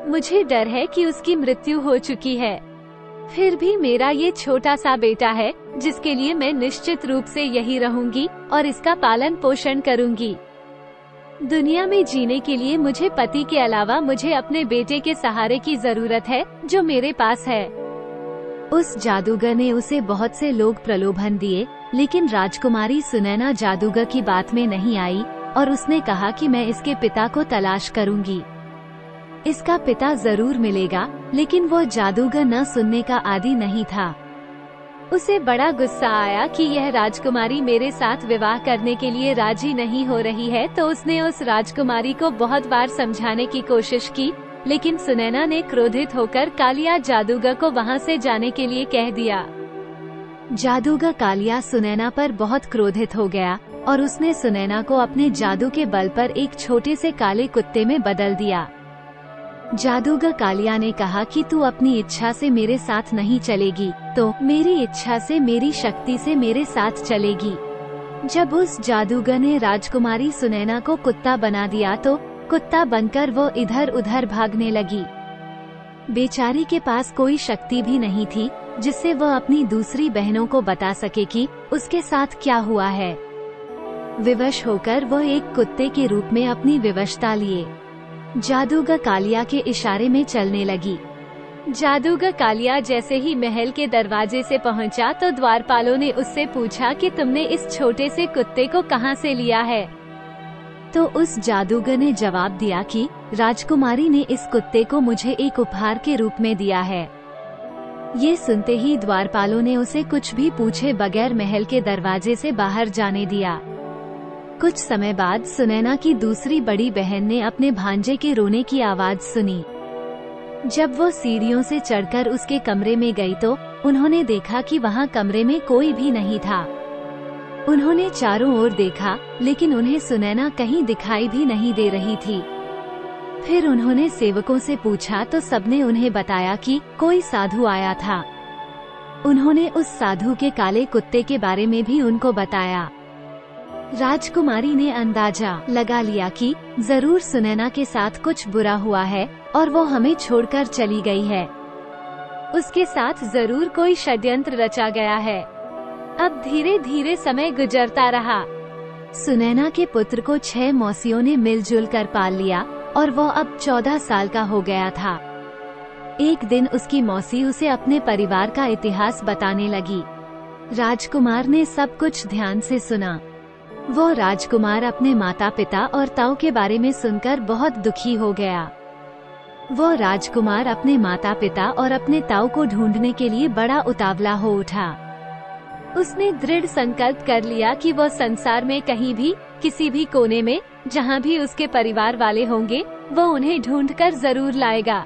Speaker 1: मुझे डर है कि उसकी मृत्यु हो चुकी है, फिर भी मेरा ये छोटा सा बेटा है जिसके लिए मैं निश्चित रूप से यही रहूंगी और इसका पालन पोषण करूंगी। दुनिया में जीने के लिए मुझे पति के अलावा मुझे अपने बेटे के सहारे की जरूरत है जो मेरे पास है। उस जादूगर ने उसे बहुत से लोग प्रलोभन दिए, लेकिन राजकुमारी सुनैना जादूगर की बात में नहीं आई और उसने कहा कि मैं इसके पिता को तलाश करूंगी, इसका पिता जरूर मिलेगा। लेकिन वो जादूगर न सुनने का आदी नहीं था। उसे बड़ा गुस्सा आया कि यह राजकुमारी मेरे साथ विवाह करने के लिए राजी नहीं हो रही है, तो उसने उस राजकुमारी को बहुत बार समझाने की कोशिश की, लेकिन सुनैना ने क्रोधित होकर कालिया जादूगर को वहां से जाने के लिए कह दिया। जादूगर कालिया सुनैना पर बहुत क्रोधित हो गया और उसने सुनैना को अपने जादू के बल पर एक छोटे से काले कुत्ते में बदल दिया। जादूगर कालिया ने कहा कि तू अपनी इच्छा से मेरे साथ नहीं चलेगी तो मेरी इच्छा से, मेरी शक्ति से मेरे साथ चलेगी। जब उस जादूगर ने राजकुमारी सुनैना को कुत्ता बना दिया तो कुत्ता बनकर वो इधर उधर भागने लगी। बेचारी के पास कोई शक्ति भी नहीं थी जिससे वह अपनी दूसरी बहनों को बता सके कि उसके साथ क्या हुआ है। विवश होकर वह एक कुत्ते के रूप में अपनी विवशता लिए जादूगर कालिया के इशारे में चलने लगी। जादूगर कालिया जैसे ही महल के दरवाजे से पहुंचा तो द्वारपालों ने उससे पूछा कि तुमने इस छोटे से कुत्ते को कहां से लिया है। तो उस जादूगर ने जवाब दिया कि राजकुमारी ने इस कुत्ते को मुझे एक उपहार के रूप में दिया है। ये सुनते ही द्वारपालों ने उसे कुछ भी पूछे बगैर महल के दरवाजे से बाहर जाने दिया। कुछ समय बाद सुनैना की दूसरी बड़ी बहन ने अपने भांजे के रोने की आवाज सुनी। जब वो सीढ़ियों से चढ़कर उसके कमरे में गई तो उन्होंने देखा कि वहाँ कमरे में कोई भी नहीं था। उन्होंने चारों ओर देखा, लेकिन उन्हें सुनैना कहीं दिखाई भी नहीं दे रही थी। फिर उन्होंने सेवकों से पूछा तो सबने उन्हें बताया कि कोई साधु आया था। उन्होंने उस साधु के काले कुत्ते के बारे में भी उनको बताया। राजकुमारी ने अंदाजा लगा लिया कि जरूर सुनैना के साथ कुछ बुरा हुआ है और वो हमें छोड़कर चली गई है। उसके साथ जरूर कोई षड्यंत्र रचा गया है। अब धीरे धीरे समय गुजरता रहा। सुनैना के पुत्र को 6 मौसियों ने मिलजुल कर पाल लिया और वो अब 14 साल का हो गया था। एक दिन उसकी मौसी उसे अपने परिवार का इतिहास बताने लगी। राजकुमार ने सब कुछ ध्यान से सुना। वो राजकुमार अपने माता पिता और ताऊ के बारे में सुनकर बहुत दुखी हो गया। वो राजकुमार अपने माता पिता और अपने ताऊ को ढूंढने के लिए बड़ा उतावला हो उठा। उसने दृढ़ संकल्प कर लिया कि वो संसार में कहीं भी, किसी भी कोने में, जहाँ भी उसके परिवार वाले होंगे, वो उन्हें ढूंढकर जरूर लाएगा।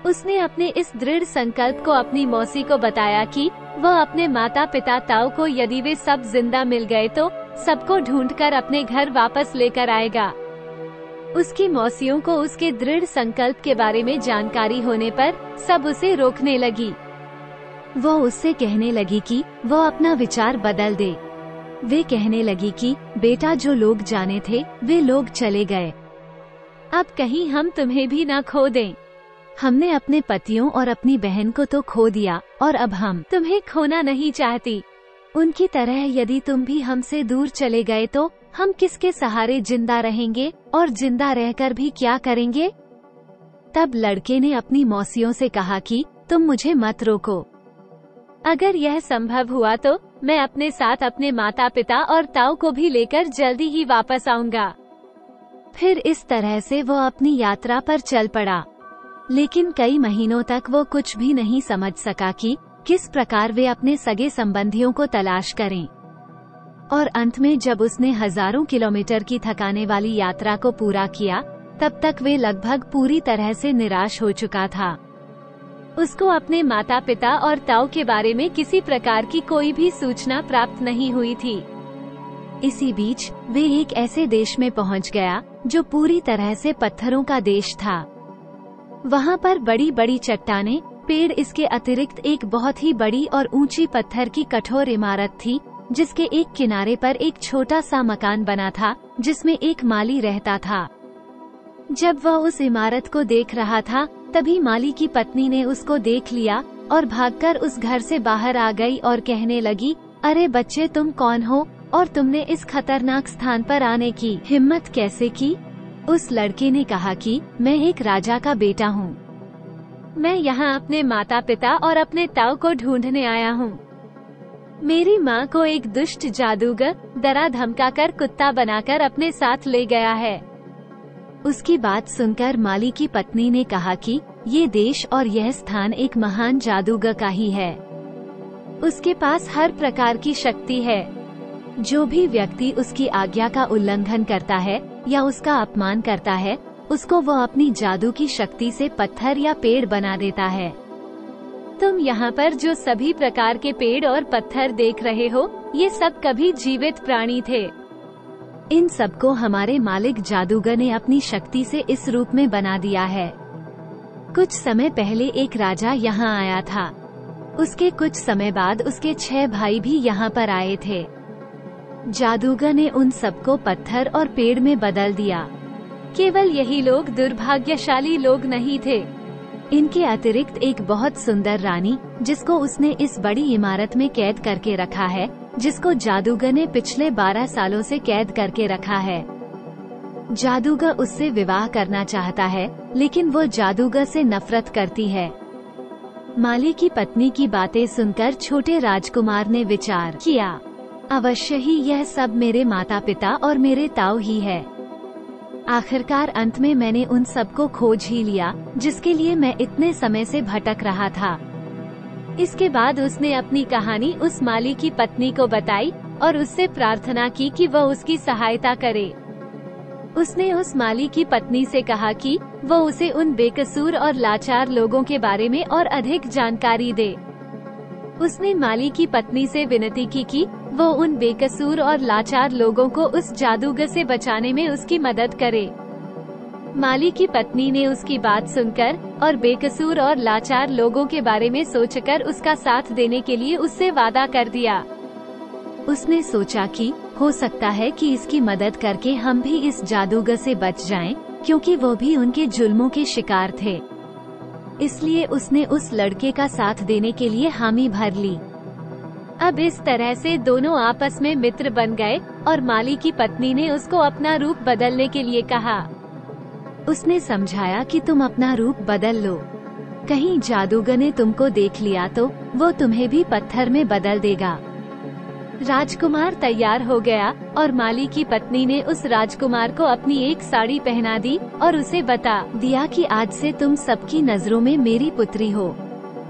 Speaker 1: उसने अपने इस दृढ़ संकल्प को अपनी मौसी को बताया कि वह अपने माता पिता ताऊ को, यदि वे सब जिंदा मिल गए तो सबको ढूंढकर अपने घर वापस लेकर आएगा। उसकी मौसियों को उसके दृढ़ संकल्प के बारे में जानकारी होने पर सब उसे रोकने लगी। वो उससे कहने लगी कि वो अपना विचार बदल दे। वे कहने लगी कि बेटा, जो लोग जाने थे वे लोग चले गए, अब कहीं हम तुम्हें भी न खो दें। हमने अपने पतियों और अपनी बहन को तो खो दिया और अब हम तुम्हें खोना नहीं चाहती। उनकी तरह यदि तुम भी हमसे दूर चले गए तो हम किसके सहारे जिंदा रहेंगे और जिंदा रहकर भी क्या करेंगे। तब लड़के ने अपनी मौसियों से कहा कि तुम मुझे मत रोको। अगर यह संभव हुआ तो मैं अपने साथ अपने माता पिता और ताऊ को भी लेकर जल्दी ही वापस आऊंगा। फिर इस तरह से वो अपनी यात्रा पर चल पड़ा। लेकिन कई महीनों तक वो कुछ भी नहीं समझ सका कि किस प्रकार वे अपने सगे संबंधियों को तलाश करें। और अंत में जब उसने हजारों किलोमीटर की थकाने वाली यात्रा को पूरा किया, तब तक वे लगभग पूरी तरह से निराश हो चुका था। उसको अपने माता पिता और ताऊ के बारे में किसी प्रकार की कोई भी सूचना प्राप्त नहीं हुई थी। इसी बीच वे एक ऐसे देश में पहुंच गया जो पूरी तरह से पत्थरों का देश था। वहां पर बड़ी बड़ी चट्टानें, पेड़, इसके अतिरिक्त एक बहुत ही बड़ी और ऊंची पत्थर की कठोर इमारत थी, जिसके एक किनारे पर एक छोटा सा मकान बना था जिसमें एक माली रहता था। जब वह उस इमारत को देख रहा था, तभी माली की पत्नी ने उसको देख लिया और भागकर उस घर से बाहर आ गई और कहने लगी, अरे बच्चे, तुम कौन हो और तुमने इस खतरनाक स्थान पर आने की हिम्मत कैसे की? उस लड़के ने कहा कि मैं एक राजा का बेटा हूँ। मैं यहाँ अपने माता पिता और अपने ताऊ को ढूंढने आया हूँ। मेरी माँ को एक दुष्ट जादूगर डरा धमकाकर कुत्ता बनाकर अपने साथ ले गया है। उसकी बात सुनकर माली की पत्नी ने कहा कि ये देश और यह स्थान एक महान जादूगर का ही है। उसके पास हर प्रकार की शक्ति है। जो भी व्यक्ति उसकी आज्ञा का उल्लंघन करता है या उसका अपमान करता है, उसको वो अपनी जादू की शक्ति से पत्थर या पेड़ बना देता है। तुम यहाँ पर जो सभी प्रकार के पेड़ और पत्थर देख रहे हो, ये सब कभी जीवित प्राणी थे। इन सबको हमारे मालिक जादूगर ने अपनी शक्ति से इस रूप में बना दिया है। कुछ समय पहले एक राजा यहाँ आया था। उसके कुछ समय बाद उसके 6 भाई भी यहाँ पर आए थे। जादूगर ने उन सबको पत्थर और पेड़ में बदल दिया। केवल यही लोग दुर्भाग्यशाली लोग नहीं थे। इनके अतिरिक्त एक बहुत सुंदर रानी, जिसको उसने इस बड़ी इमारत में कैद करके रखा है, जिसको जादूगर ने पिछले 12 सालों से कैद करके रखा है। जादूगर उससे विवाह करना चाहता है, लेकिन वो जादूगर से नफरत करती है। माली की पत्नी की बातें सुनकर छोटे राजकुमार ने विचार किया, अवश्य ही यह सब मेरे माता पिता और मेरे ताऊ ही है। आखिरकार अंत में मैंने उन सबको खोज ही लिया, जिसके लिए मैं इतने समय से भटक रहा था। इसके बाद उसने अपनी कहानी उस माली की पत्नी को बताई और उससे प्रार्थना की कि वह उसकी सहायता करे। उसने उस माली की पत्नी से कहा कि वो उसे उन बेकसूर और लाचार लोगों के बारे में और अधिक जानकारी दे। उसने माली की पत्नी से विनती की कि वो उन बेकसूर और लाचार लोगों को उस जादूगर से बचाने में उसकी मदद करे। माली की पत्नी ने उसकी बात सुनकर और बेकसूर और लाचार लोगों के बारे में सोचकर उसका साथ देने के लिए उससे वादा कर दिया। उसने सोचा कि हो सकता है कि इसकी मदद करके हम भी इस जादूगर से बच जाएं, क्योंकि वो भी उनके जुल्मों के शिकार थे। इसलिए उसने उस लड़के का साथ देने के लिए हामी भर ली। अब इस तरह से दोनों आपस में मित्र बन गए और माली की पत्नी ने उसको अपना रूप बदलने के लिए कहा। उसने समझाया कि तुम अपना रूप बदल लो, कहीं जादूगर ने तुमको देख लिया तो वो तुम्हें भी पत्थर में बदल देगा। राजकुमार तैयार हो गया और माली की पत्नी ने उस राजकुमार को अपनी एक साड़ी पहना दी और उसे बता दिया कि आज से तुम सबकी नजरों में मेरी पुत्री हो।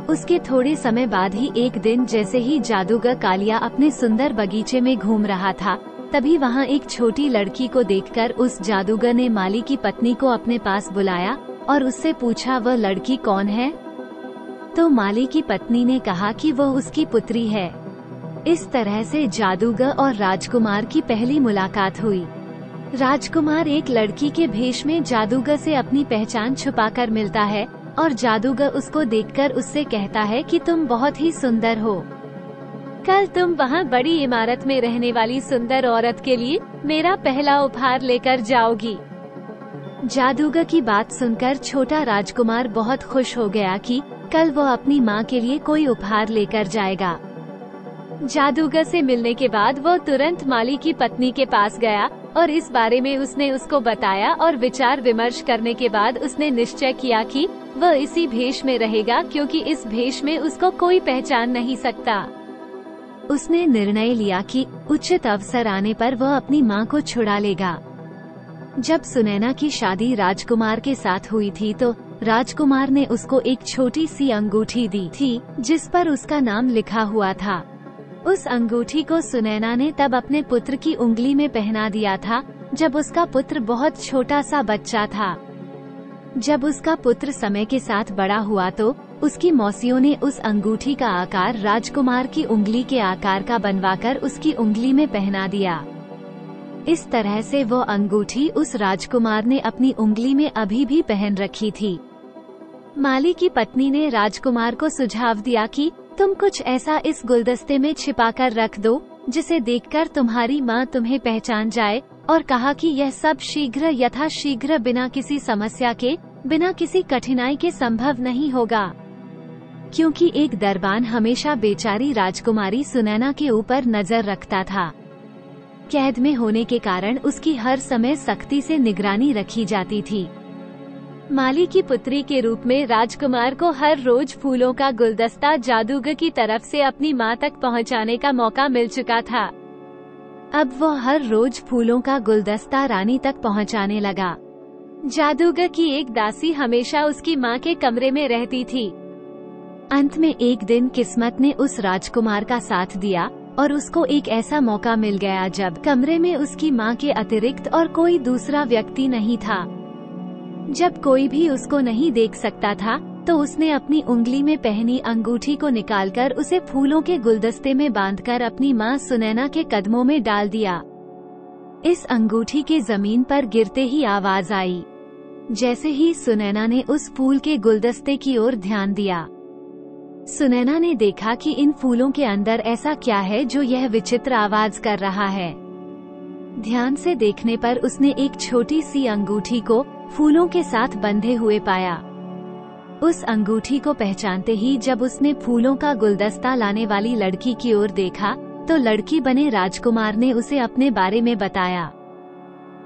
Speaker 1: उसके थोड़े समय बाद ही एक दिन जैसे ही जादूगर कालिया अपने सुंदर बगीचे में घूम रहा था, तभी वहाँ एक छोटी लड़की को देखकर उस जादूगर ने माली की पत्नी को अपने पास बुलाया और उससे पूछा वह लड़की कौन है। तो माली की पत्नी ने कहा कि वह उसकी पुत्री है। इस तरह से जादूगर और राजकुमार की पहली मुलाकात हुई। राजकुमार एक लड़की के भेष में जादूगर से अपनी पहचान छुपाकर मिलता है और जादूगर उसको देखकर उससे कहता है कि तुम बहुत ही सुंदर हो। कल तुम वहाँ बड़ी इमारत में रहने वाली सुंदर औरत के लिए मेरा पहला उपहार लेकर जाओगी। जादूगर की बात सुनकर छोटा राजकुमार बहुत खुश हो गया कि कल वो अपनी माँ के लिए कोई उपहार लेकर जाएगा। जादूगर से मिलने के बाद वो तुरंत माली की पत्नी के पास गया और इस बारे में उसने उसको बताया और विचार विमर्श करने के बाद उसने निश्चय किया कि वह इसी भेष में रहेगा, क्योंकि इस भेष में उसको कोई पहचान नहीं सकता। उसने निर्णय लिया कि उचित अवसर आने पर वह अपनी माँ को छुड़ा लेगा। जब सुनैना की शादी राजकुमार के साथ हुई थी तो राजकुमार ने उसको एक छोटी सी अंगूठी दी थी जिस पर उसका नाम लिखा हुआ था। उस अंगूठी को सुनैना ने तब अपने पुत्र की उंगली में पहना दिया था जब उसका पुत्र बहुत छोटा सा बच्चा था। जब उसका पुत्र समय के साथ बड़ा हुआ तो उसकी मौसियों ने उस अंगूठी का आकार राजकुमार की उंगली के आकार का बनवाकर उसकी उंगली में पहना दिया। इस तरह से वो अंगूठी उस राजकुमार ने अपनी उंगली में अभी भी पहन रखी थी। माली की पत्नी ने राजकुमार को सुझाव दिया कि तुम कुछ ऐसा इस गुलदस्ते में छिपाकर रख दो जिसे देखकर तुम्हारी माँ तुम्हें पहचान जाए, और कहा कि यह सब शीघ्र यथाशीघ्र बिना किसी समस्या के, बिना किसी कठिनाई के संभव नहीं होगा, क्योंकि एक दरबान हमेशा बेचारी राजकुमारी सुनैना के ऊपर नजर रखता था। कैद में होने के कारण उसकी हर समय सख्ती से निगरानी रखी जाती थी। माली की पुत्री के रूप में राजकुमार को हर रोज फूलों का गुलदस्ता जादूगर की तरफ से अपनी माँ तक पहुँचाने का मौका मिल चुका था। अब वो हर रोज फूलों का गुलदस्ता रानी तक पहुँचाने लगा। जादूगर की एक दासी हमेशा उसकी माँ के कमरे में रहती थी। अंत में एक दिन किस्मत ने उस राजकुमार का साथ दिया और उसको एक ऐसा मौका मिल गया जब कमरे में उसकी माँ के अतिरिक्त और कोई दूसरा व्यक्ति नहीं था। जब कोई भी उसको नहीं देख सकता था तो उसने अपनी उंगली में पहनी अंगूठी को निकालकर उसे फूलों के गुलदस्ते में बांधकर अपनी माँ सुनैना के कदमों में डाल दिया। इस अंगूठी के जमीन पर गिरते ही आवाज आई। जैसे ही सुनैना ने उस फूल के गुलदस्ते की ओर ध्यान दिया, सुनैना ने देखा कि इन फूलों के अंदर ऐसा क्या है जो यह विचित्र आवाज कर रहा है। ध्यान से देखने पर उसने एक छोटी सी अंगूठी को फूलों के साथ बंधे हुए पाया। उस अंगूठी को पहचानते ही जब उसने फूलों का गुलदस्ता लाने वाली लड़की की ओर देखा तो लड़की बने राजकुमार ने उसे अपने बारे में बताया।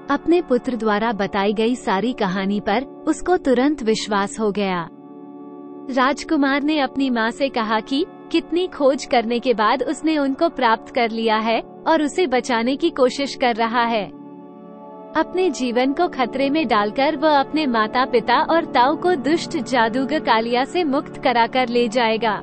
Speaker 1: अपने पुत्र द्वारा बताई गई सारी कहानी पर उसको तुरंत विश्वास हो गया। राजकुमार ने अपनी माँ से कहा कि कितनी खोज करने के बाद उसने उनको प्राप्त कर लिया है और उसे बचाने की कोशिश कर रहा है। अपने जीवन को खतरे में डालकर वह अपने माता पिता और ताऊ को दुष्ट जादूगर कालिया से मुक्त कराकर ले जाएगा।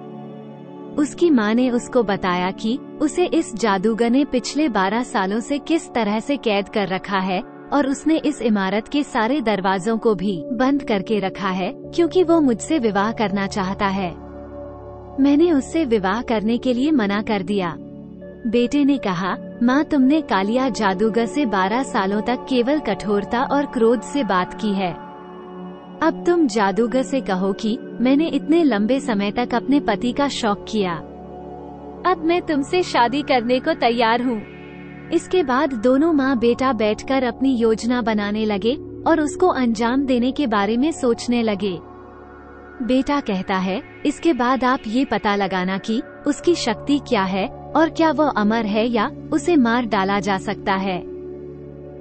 Speaker 1: उसकी माँ ने उसको बताया कि उसे इस जादूगर ने पिछले 12 सालों से किस तरह से कैद कर रखा है और उसने इस इमारत के सारे दरवाजों को भी बंद करके रखा है क्योंकि वो मुझसे विवाह करना चाहता है। मैंने उससे विवाह करने के लिए मना कर दिया। बेटे ने कहा, माँ तुमने कालिया जादूगर से 12 सालों तक केवल कठोरता और क्रोध से बात की है। अब तुम जादूगर से कहो कि मैंने इतने लंबे समय तक अपने पति का शौक किया। अब मैं तुमसे शादी करने को तैयार हूँ। इसके बाद दोनों माँ बेटा बैठकर अपनी योजना बनाने लगे और उसको अंजाम देने के बारे में सोचने लगे। बेटा कहता है, इसके बाद आप ये पता लगाना कि उसकी शक्ति क्या है और क्या वो अमर है या उसे मार डाला जा सकता है।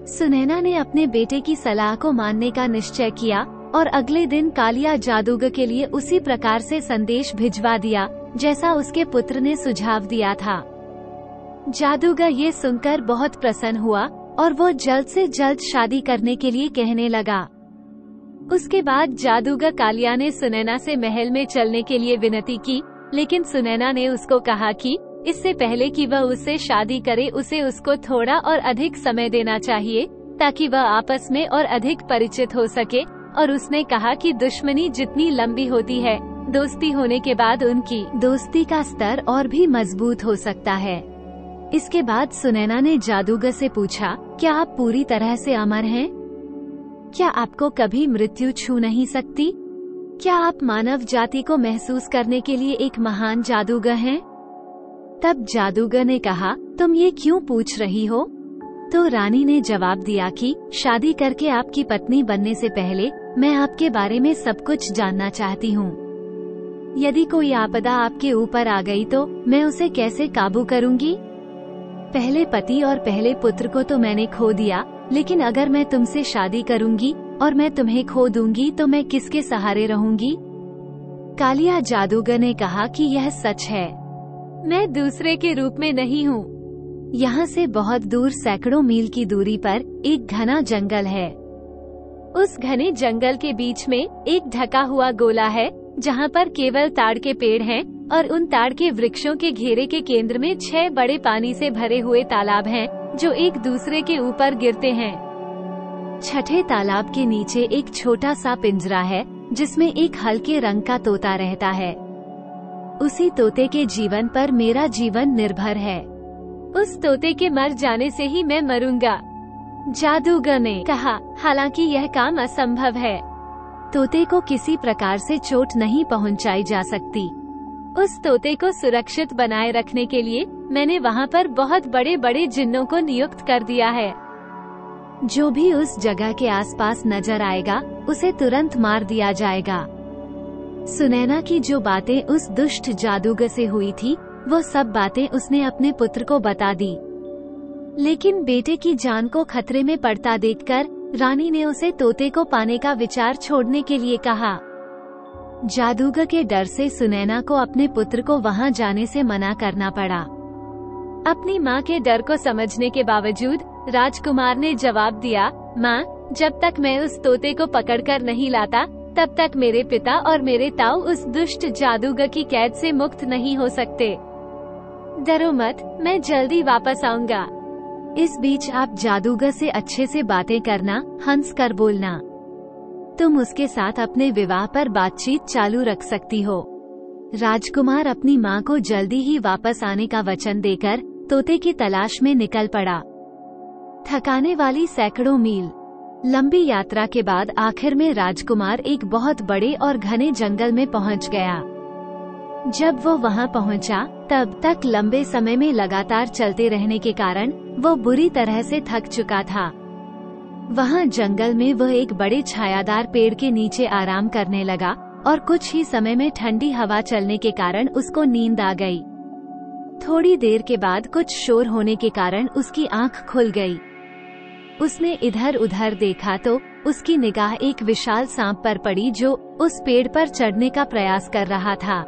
Speaker 1: सुनैना ने अपने बेटे की सलाह को मानने का निश्चय किया और अगले दिन कालिया जादूगर के लिए उसी प्रकार से संदेश भिजवा दिया जैसा उसके पुत्र ने सुझाव दिया था। जादूगर ये सुनकर बहुत प्रसन्न हुआ और वो जल्द से जल्द शादी करने के लिए कहने लगा। उसके बाद जादूगर कालिया ने सुनैना से महल में चलने के लिए विनती की, लेकिन सुनैना ने उसको कहा कि इससे पहले कि वह उससे शादी करे उसे उसको थोड़ा और अधिक समय देना चाहिए ताकि वह आपस में और अधिक परिचित हो सके। और उसने कहा कि दुश्मनी जितनी लंबी होती है, दोस्ती होने के बाद उनकी दोस्ती का स्तर और भी मजबूत हो सकता है। इसके बाद सुनैना ने जादूगर से पूछा, क्या आप पूरी तरह से अमर हैं? क्या आपको कभी मृत्यु छू नहीं सकती? क्या आप मानव जाति को महसूस करने के लिए एक महान जादूगर हैं? तब जादूगर ने कहा, तुम ये क्यों पूछ रही हो? तो रानी ने जवाब दिया कि शादी करके आपकी पत्नी बनने से पहले मैं आपके बारे में सब कुछ जानना चाहती हूँ। यदि कोई आपदा आपके ऊपर आ गई तो मैं उसे कैसे काबू करूँगी? पहले पति और पहले पुत्र को तो मैंने खो दिया, लेकिन अगर मैं तुमसे शादी करूँगी और मैं तुम्हें खो दूंगी तो मैं किसके सहारे रहूंगी? कालिया जादूगर ने कहा कि यह सच है, मैं दूसरे के रूप में नहीं हूँ। यहाँ से बहुत दूर सैकड़ों मील की दूरी पर एक घना जंगल है। उस घने जंगल के बीच में एक ढका हुआ गोला है जहाँ पर केवल ताड़ के पेड़ हैं और उन ताड़ के वृक्षों के घेरे के केंद्र में 6 बड़े पानी से भरे हुए तालाब हैं जो एक दूसरे के ऊपर गिरते हैं। छठे तालाब के नीचे एक छोटा सा पिंजरा है जिसमें एक हल्के रंग का तोता रहता है। उसी तोते के जीवन पर मेरा जीवन निर्भर है। उस तोते के मर जाने से ही मैं मरूंगा, जादूगर ने कहा। हालांकि यह काम असंभव है। तोते को किसी प्रकार से चोट नहीं पहुंचाई जा सकती। उस तोते को सुरक्षित बनाए रखने के लिए मैंने वहाँ पर बहुत बड़े बड़े जिन्नों को नियुक्त कर दिया है। जो भी उस जगह के आसपास नजर आएगा उसे तुरंत मार दिया जाएगा। सुनैना की जो बातें उस दुष्ट जादूगर से हुई थी वो सब बातें उसने अपने पुत्र को बता दी। लेकिन बेटे की जान को खतरे में पड़ता देखकर रानी ने उसे तोते को पाने का विचार छोड़ने के लिए कहा। जादूगर के डर से सुनैना को अपने पुत्र को वहां जाने से मना करना पड़ा। अपनी मां के डर को समझने के बावजूद राजकुमार ने जवाब दिया, मां, जब तक मैं उस तोते को पकड़कर नहीं लाता तब तक मेरे पिता और मेरे ताऊ उस दुष्ट जादूगर की कैद से मुक्त नहीं हो सकते। डरो मत, मैं जल्दी वापस आऊंगा। इस बीच आप जादूगर से अच्छे से बातें करना, हंस कर बोलना। तुम उसके साथ अपने विवाह पर बातचीत चालू रख सकती हो। राजकुमार अपनी मां को जल्दी ही वापस आने का वचन देकर तोते की तलाश में निकल पड़ा। थकाने वाली सैकड़ों मील लंबी यात्रा के बाद आखिर में राजकुमार एक बहुत बड़े और घने जंगल में पहुंच गया। जब वो वहां पहुंचा तब तक लंबे समय में लगातार चलते रहने के कारण वो बुरी तरह से थक चुका था। वहां जंगल में वह एक बड़े छायादार पेड़ के नीचे आराम करने लगा और कुछ ही समय में ठंडी हवा चलने के कारण उसको नींद आ गई। थोड़ी देर के बाद कुछ शोर होने के कारण उसकी आंख खुल गई। उसने इधर उधर देखा तो उसकी निगाह एक विशाल सांप पर पड़ी जो उस पेड़ पर चढ़ने का प्रयास कर रहा था।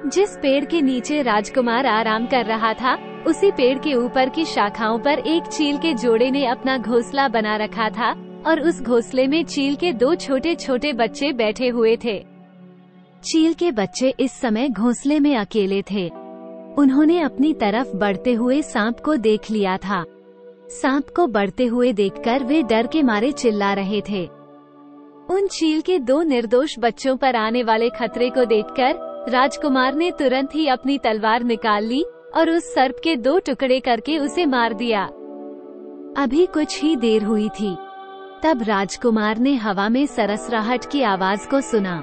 Speaker 1: जिस पेड़ के नीचे राजकुमार आराम कर रहा था उसी पेड़ के ऊपर की शाखाओं पर एक चील के जोड़े ने अपना घोंसला बना रखा था और उस घोंसले में चील के 2 छोटे छोटे बच्चे बैठे हुए थे। चील के बच्चे इस समय घोंसले में अकेले थे। उन्होंने अपनी तरफ बढ़ते हुए सांप को देख लिया था। सांप को बढ़ते हुए देखकर वे डर के मारे चिल्ला रहे थे। उन चील के 2 निर्दोष बच्चों पर आने वाले खतरे को देखकर राजकुमार ने तुरंत ही अपनी तलवार निकाल ली और उस सर्प के 2 टुकड़े करके उसे मार दिया। अभी कुछ ही देर हुई थी तब राजकुमार ने हवा में सरसराहट की आवाज को सुना।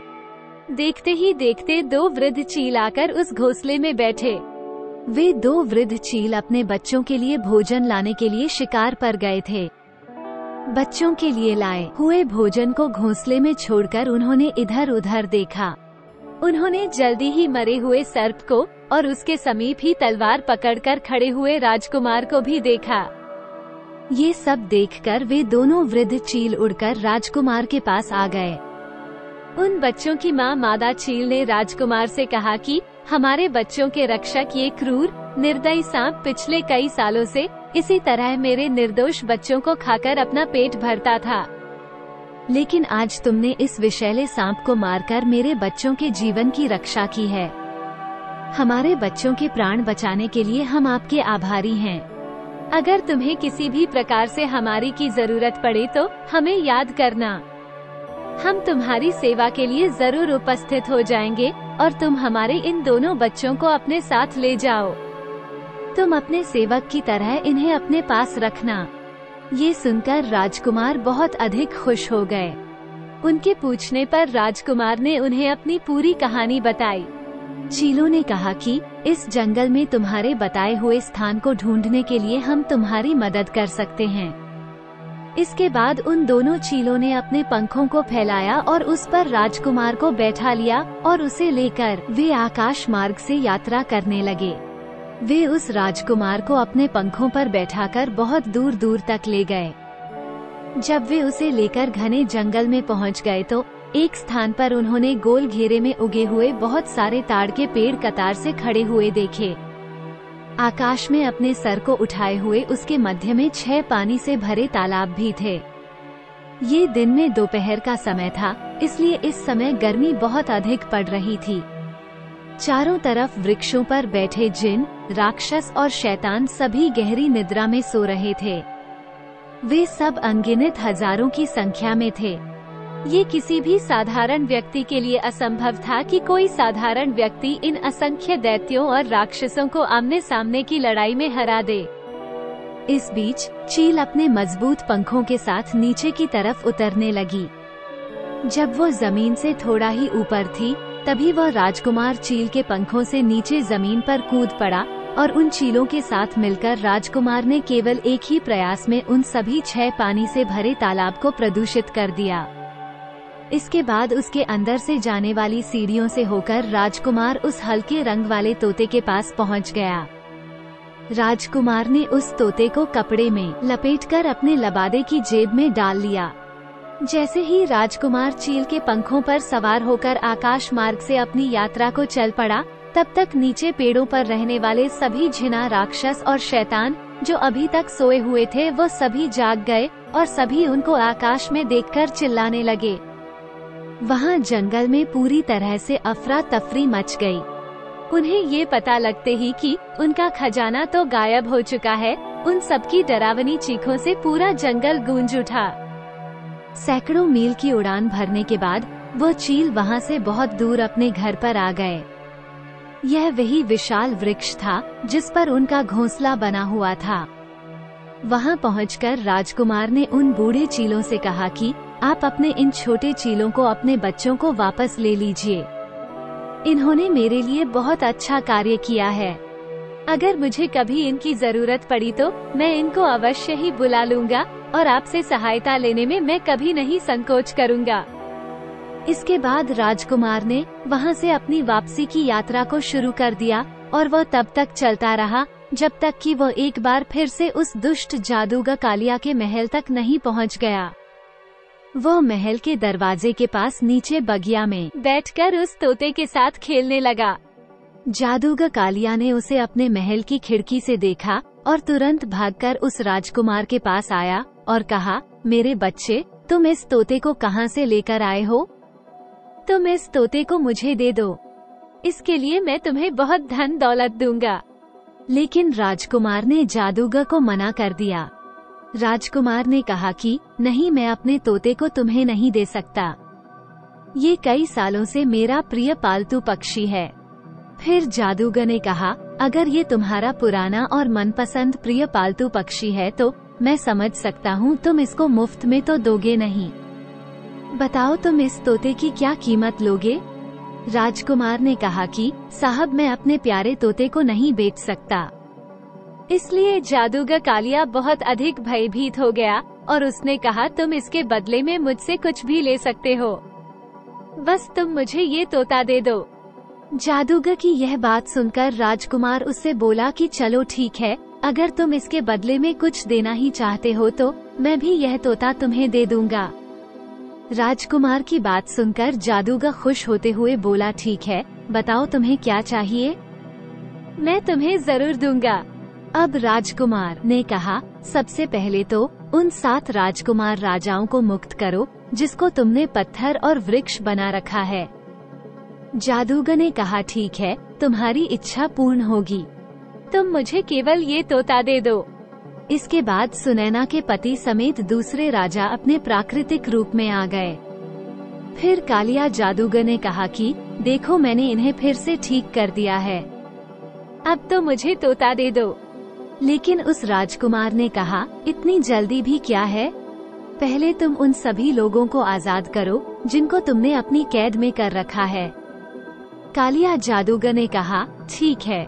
Speaker 1: देखते ही देखते 2 वृद्ध चील आकर उस घोंसले में बैठे। वे 2 वृद्ध चील अपने बच्चों के लिए भोजन लाने के लिए शिकार पर गए थे। बच्चों के लिए लाए हुए भोजन को घोंसले में छोड़कर उन्होंने इधर उधर देखा। उन्होंने जल्दी ही मरे हुए सर्प को और उसके समीप ही तलवार पकड़कर खड़े हुए राजकुमार को भी देखा। ये सब देखकर वे दोनों वृद्ध चील उड़कर राजकुमार के पास आ गए। उन बच्चों की माँ मादा चील ने राजकुमार से कहा कि हमारे बच्चों के रक्षक ये क्रूर निर्दयी सांप पिछले कई सालों से इसी तरह मेरे निर्दोष बच्चों को खाकर अपना पेट भरता था, लेकिन आज तुमने इस विषैले सांप को मारकर मेरे बच्चों के जीवन की रक्षा की है। हमारे बच्चों के प्राण बचाने के लिए हम आपके आभारी हैं। अगर तुम्हें किसी भी प्रकार से हमारी की जरूरत पड़े तो हमें याद करना। हम तुम्हारी सेवा के लिए जरूर उपस्थित हो जाएंगे और तुम हमारे इन दोनों बच्चों को अपने साथ ले जाओ। तुम अपने सेवक की तरह इन्हें अपने पास रखना। ये सुनकर राजकुमार बहुत अधिक खुश हो गए। उनके पूछने पर राजकुमार ने उन्हें अपनी पूरी कहानी बताई। चीलों ने कहा कि इस जंगल में तुम्हारे बताए हुए स्थान को ढूंढने के लिए हम तुम्हारी मदद कर सकते हैं। इसके बाद उन दोनों चीलों ने अपने पंखों को फैलाया और उस पर राजकुमार को बैठा लिया और उसे लेकर वे आकाश मार्ग से यात्रा करने लगे। वे उस राजकुमार को अपने पंखों पर बैठाकर बहुत दूर दूर तक ले गए। जब वे उसे लेकर घने जंगल में पहुंच गए तो एक स्थान पर उन्होंने गोल घेरे में उगे हुए बहुत सारे ताड़ के पेड़ कतार से खड़े हुए देखे। आकाश में अपने सर को उठाए हुए उसके मध्य में 6 पानी से भरे तालाब भी थे। ये दिन में दोपहर का समय था, इसलिए इस समय गर्मी बहुत अधिक पड़ रही थी। चारों तरफ वृक्षों पर बैठे जिन, राक्षस और शैतान सभी गहरी निद्रा में सो रहे थे। वे सब अनगिनत हजारों की संख्या में थे। ये किसी भी साधारण व्यक्ति के लिए असंभव था कि कोई साधारण व्यक्ति इन असंख्य दैत्यों और राक्षसों को आमने सामने की लड़ाई में हरा दे। इस बीच चील अपने मजबूत पंखों के साथ नीचे की तरफ उतरने लगी। जब वो जमीन से थोड़ा ही ऊपर थी, तभी वह राजकुमार चील के पंखों से नीचे जमीन पर कूद पड़ा और उन चीलों के साथ मिलकर राजकुमार ने केवल एक ही प्रयास में उन सभी 6 पानी से भरे तालाब को प्रदूषित कर दिया। इसके बाद उसके अंदर से जाने वाली सीढ़ियों से होकर राजकुमार उस हल्के रंग वाले तोते के पास पहुंच गया। राजकुमार ने उस तोते को कपड़े में लपेटकर अपने लबादे की जेब में डाल लिया। जैसे ही राजकुमार चील के पंखों पर सवार होकर आकाश मार्ग से अपनी यात्रा को चल पड़ा, तब तक नीचे पेड़ों पर रहने वाले सभी जिना, राक्षस और शैतान जो अभी तक सोए हुए थे, वो सभी जाग गए और सभी उनको आकाश में देखकर चिल्लाने लगे। वहाँ जंगल में पूरी तरह से अफरा तफरी मच गई। उन्हें ये पता लगते ही कि उनका खजाना तो गायब हो चुका है, उन सबकी डरावनी चीखों से पूरा जंगल गूंज उठा। सैकड़ों मील की उड़ान भरने के बाद वो चील वहाँ से बहुत दूर अपने घर पर आ गए। यह वही विशाल वृक्ष था जिस पर उनका घोंसला बना हुआ था। वहाँ पहुंचकर राजकुमार ने उन बूढ़े चीलों से कहा कि आप अपने इन छोटे चीलों को, अपने बच्चों को वापस ले लीजिए। इन्होंने मेरे लिए बहुत अच्छा कार्य किया है। अगर मुझे कभी इनकी जरूरत पड़ी तो मैं इनको अवश्य ही बुला लूंगा और आपसे सहायता लेने में मैं कभी नहीं संकोच करूंगा। इसके बाद राजकुमार ने वहां से अपनी वापसी की यात्रा को शुरू कर दिया और वह तब तक चलता रहा जब तक कि वह एक बार फिर से उस दुष्ट जादूगर कालिया के महल तक नहीं पहुंच गया। वो महल के दरवाजे के पास नीचे बगिया में बैठकर उस तोते के साथ खेलने लगा। जादूगर कालिया ने उसे अपने महल की खिड़की से देखा और तुरंत भागकर उस राजकुमार के पास आया और कहा, मेरे बच्चे, तुम इस तोते को कहाँ से लेकर आए हो? तुम इस तोते को मुझे दे दो, इसके लिए मैं तुम्हें बहुत धन दौलत दूंगा। लेकिन राजकुमार ने जादूगर को मना कर दिया। राजकुमार ने कहा कि नहीं, मैं अपने तोते को तुम्हें नहीं दे सकता। ये कई सालों से मेरा प्रिय पालतू पक्षी है। फिर जादूगर ने कहा, अगर ये तुम्हारा पुराना और मनपसंद प्रिय पालतू पक्षी है तो मैं समझ सकता हूँ तुम इसको मुफ्त में तो दोगे नहीं। बताओ तुम इस तोते की क्या कीमत लोगे? राजकुमार ने कहा कि साहब, मैं अपने प्यारे तोते को नहीं बेच सकता। इसलिए जादूगर कालिया बहुत अधिक भयभीत हो गया और उसने कहा, तुम इसके बदले में मुझसे कुछ भी ले सकते हो, बस तुम मुझे ये तोता दे दो। जादूगर की यह बात सुनकर राजकुमार उससे बोला कि चलो ठीक है, अगर तुम इसके बदले में कुछ देना ही चाहते हो तो मैं भी यह तोता तुम्हें दे दूंगा। राजकुमार की बात सुनकर जादूगर खुश होते हुए बोला, ठीक है, बताओ तुम्हें क्या चाहिए? मैं तुम्हें जरूर दूंगा। अब राजकुमार ने कहा, सबसे पहले तो उन 7 राजकुमार राजाओं को मुक्त करो जिसको तुमने पत्थर और वृक्ष बना रखा है। जादूगर ने कहा, ठीक है, तुम्हारी इच्छा पूर्ण होगी, तुम मुझे केवल ये तोता दे दो। इसके बाद सुनैना के पति समेत दूसरे राजा अपने प्राकृतिक रूप में आ गए। फिर कालिया जादूगर ने कहा कि देखो, मैंने इन्हें फिर से ठीक कर दिया है, अब तो मुझे तोता दे दो। लेकिन उस राजकुमार ने कहा, इतनी जल्दी भी क्या है, पहले तुम उन सभी लोगों को आजाद करो जिनको तुमने अपनी कैद में कर रखा है। कालिया जादूगर ने कहा, ठीक है।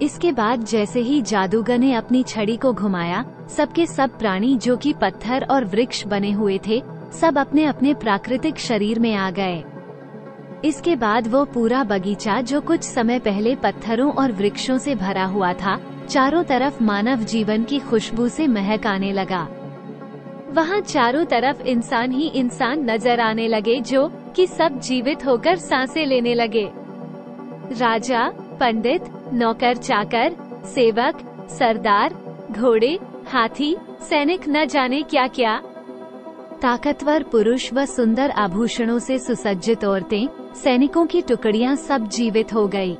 Speaker 1: इसके बाद जैसे ही जादूगर ने अपनी छड़ी को घुमाया, सबके सब प्राणी जो कि पत्थर और वृक्ष बने हुए थे, सब अपने अपने प्राकृतिक शरीर में आ गए। इसके बाद वो पूरा बगीचा जो कुछ समय पहले पत्थरों और वृक्षों से भरा हुआ था, चारों तरफ मानव जीवन की खुशबू से महक आने लगा। वहाँ चारों तरफ इंसान ही इंसान नजर आने लगे जो कि सब जीवित होकर सांसें लेने लगे। राजा, पंडित, नौकर चाकर, सेवक, सरदार, घोड़े, हाथी, सैनिक, न जाने क्या क्या। ताकतवर पुरुष व सुंदर आभूषणों से सुसज्जित औरतें, सैनिकों की टुकड़ियां सब जीवित हो गई।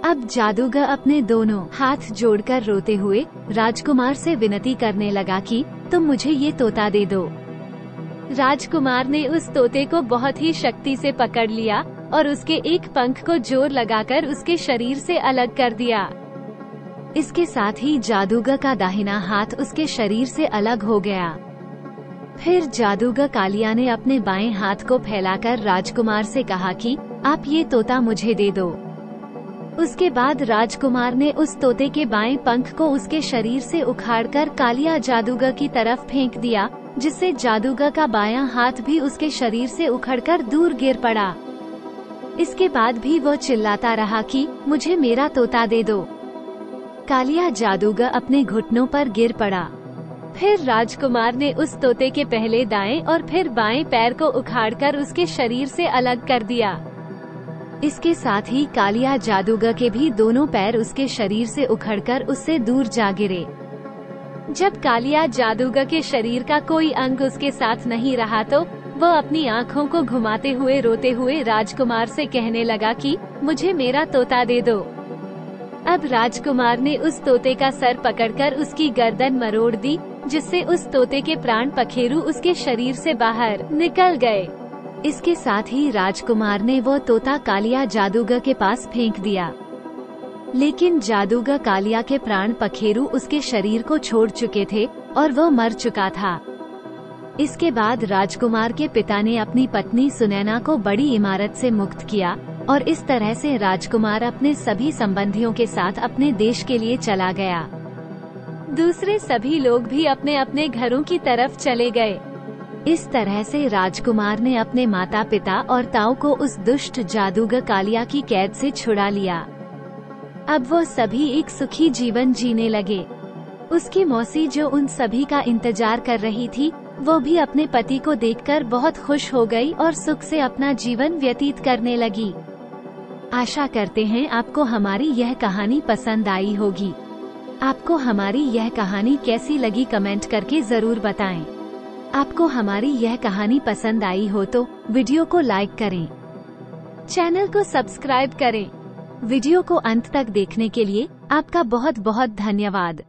Speaker 1: अब जादूगर अपने दोनों हाथ जोड़कर रोते हुए राजकुमार से विनती करने लगा कि तुम मुझे ये तोता दे दो। राजकुमार ने उस तोते को बहुत ही शक्ति से पकड़ लिया और उसके एक पंख को जोर लगाकर उसके शरीर से अलग कर दिया। इसके साथ ही जादूगर का दाहिना हाथ उसके शरीर से अलग हो गया। फिर जादूगर कालिया ने अपने बाएं हाथ को फैलाकर राजकुमार से कहा कि आप ये तोता मुझे दे दो। उसके बाद राजकुमार ने उस तोते के बाएं पंख को उसके शरीर से उखाड़कर कालिया जादूगर की तरफ फेंक दिया, जिससे जादूगर का बायां हाथ भी उसके शरीर से उखड़कर दूर गिर पड़ा। इसके बाद भी वो चिल्लाता रहा कि मुझे मेरा तोता दे दो। कालिया जादूगर अपने घुटनों पर गिर पड़ा। फिर राजकुमार ने उस तोते के पहले दाएं और फिर बाएं पैर को उखाड़कर उसके शरीर से अलग कर दिया। इसके साथ ही कालिया जादूगर के भी दोनों पैर उसके शरीर से उखड़कर उससे दूर जा गिरे। जब कालिया जादूगर के शरीर का कोई अंग उसके साथ नहीं रहा तो वह अपनी आँखों को घुमाते हुए रोते हुए राजकुमार से कहने लगा कि मुझे मेरा तोता दे दो। अब राजकुमार ने उस तोते का सर पकड़कर उसकी गर्दन मरोड़ दी, जिससे उस तोते के प्राण पखेरु उसके शरीर से बाहर निकल गए। इसके साथ ही राजकुमार ने वो तोता कालिया जादूगर के पास फेंक दिया, लेकिन जादूगर कालिया के प्राण पखेरु उसके शरीर को छोड़ चुके थे और वो मर चुका था। इसके बाद राजकुमार के पिता ने अपनी पत्नी सुनैना को बड़ी इमारत से मुक्त किया और इस तरह से राजकुमार अपने सभी संबंधियों के साथ अपने देश के लिए चला गया। दूसरे सभी लोग भी अपने अपने घरों की तरफ चले गए। इस तरह से राजकुमार ने अपने माता पिता और ताऊ को उस दुष्ट जादूगर कालिया की कैद से छुड़ा लिया। अब वो सभी एक सुखी जीवन जीने लगे। उसकी मौसी जो उन सभी का इंतजार कर रही थी, वो भी अपने पति को देखकर बहुत खुश हो गई और सुख से अपना जीवन व्यतीत करने लगी। आशा करते हैं आपको हमारी यह कहानी पसंद आई होगी। आपको हमारी यह कहानी कैसी लगी कमेंट करके जरूर बताएं। आपको हमारी यह कहानी पसंद आई हो तो वीडियो को लाइक करें, चैनल को सब्सक्राइब करें। वीडियो को अंत तक देखने के लिए आपका बहुत बहुत धन्यवाद।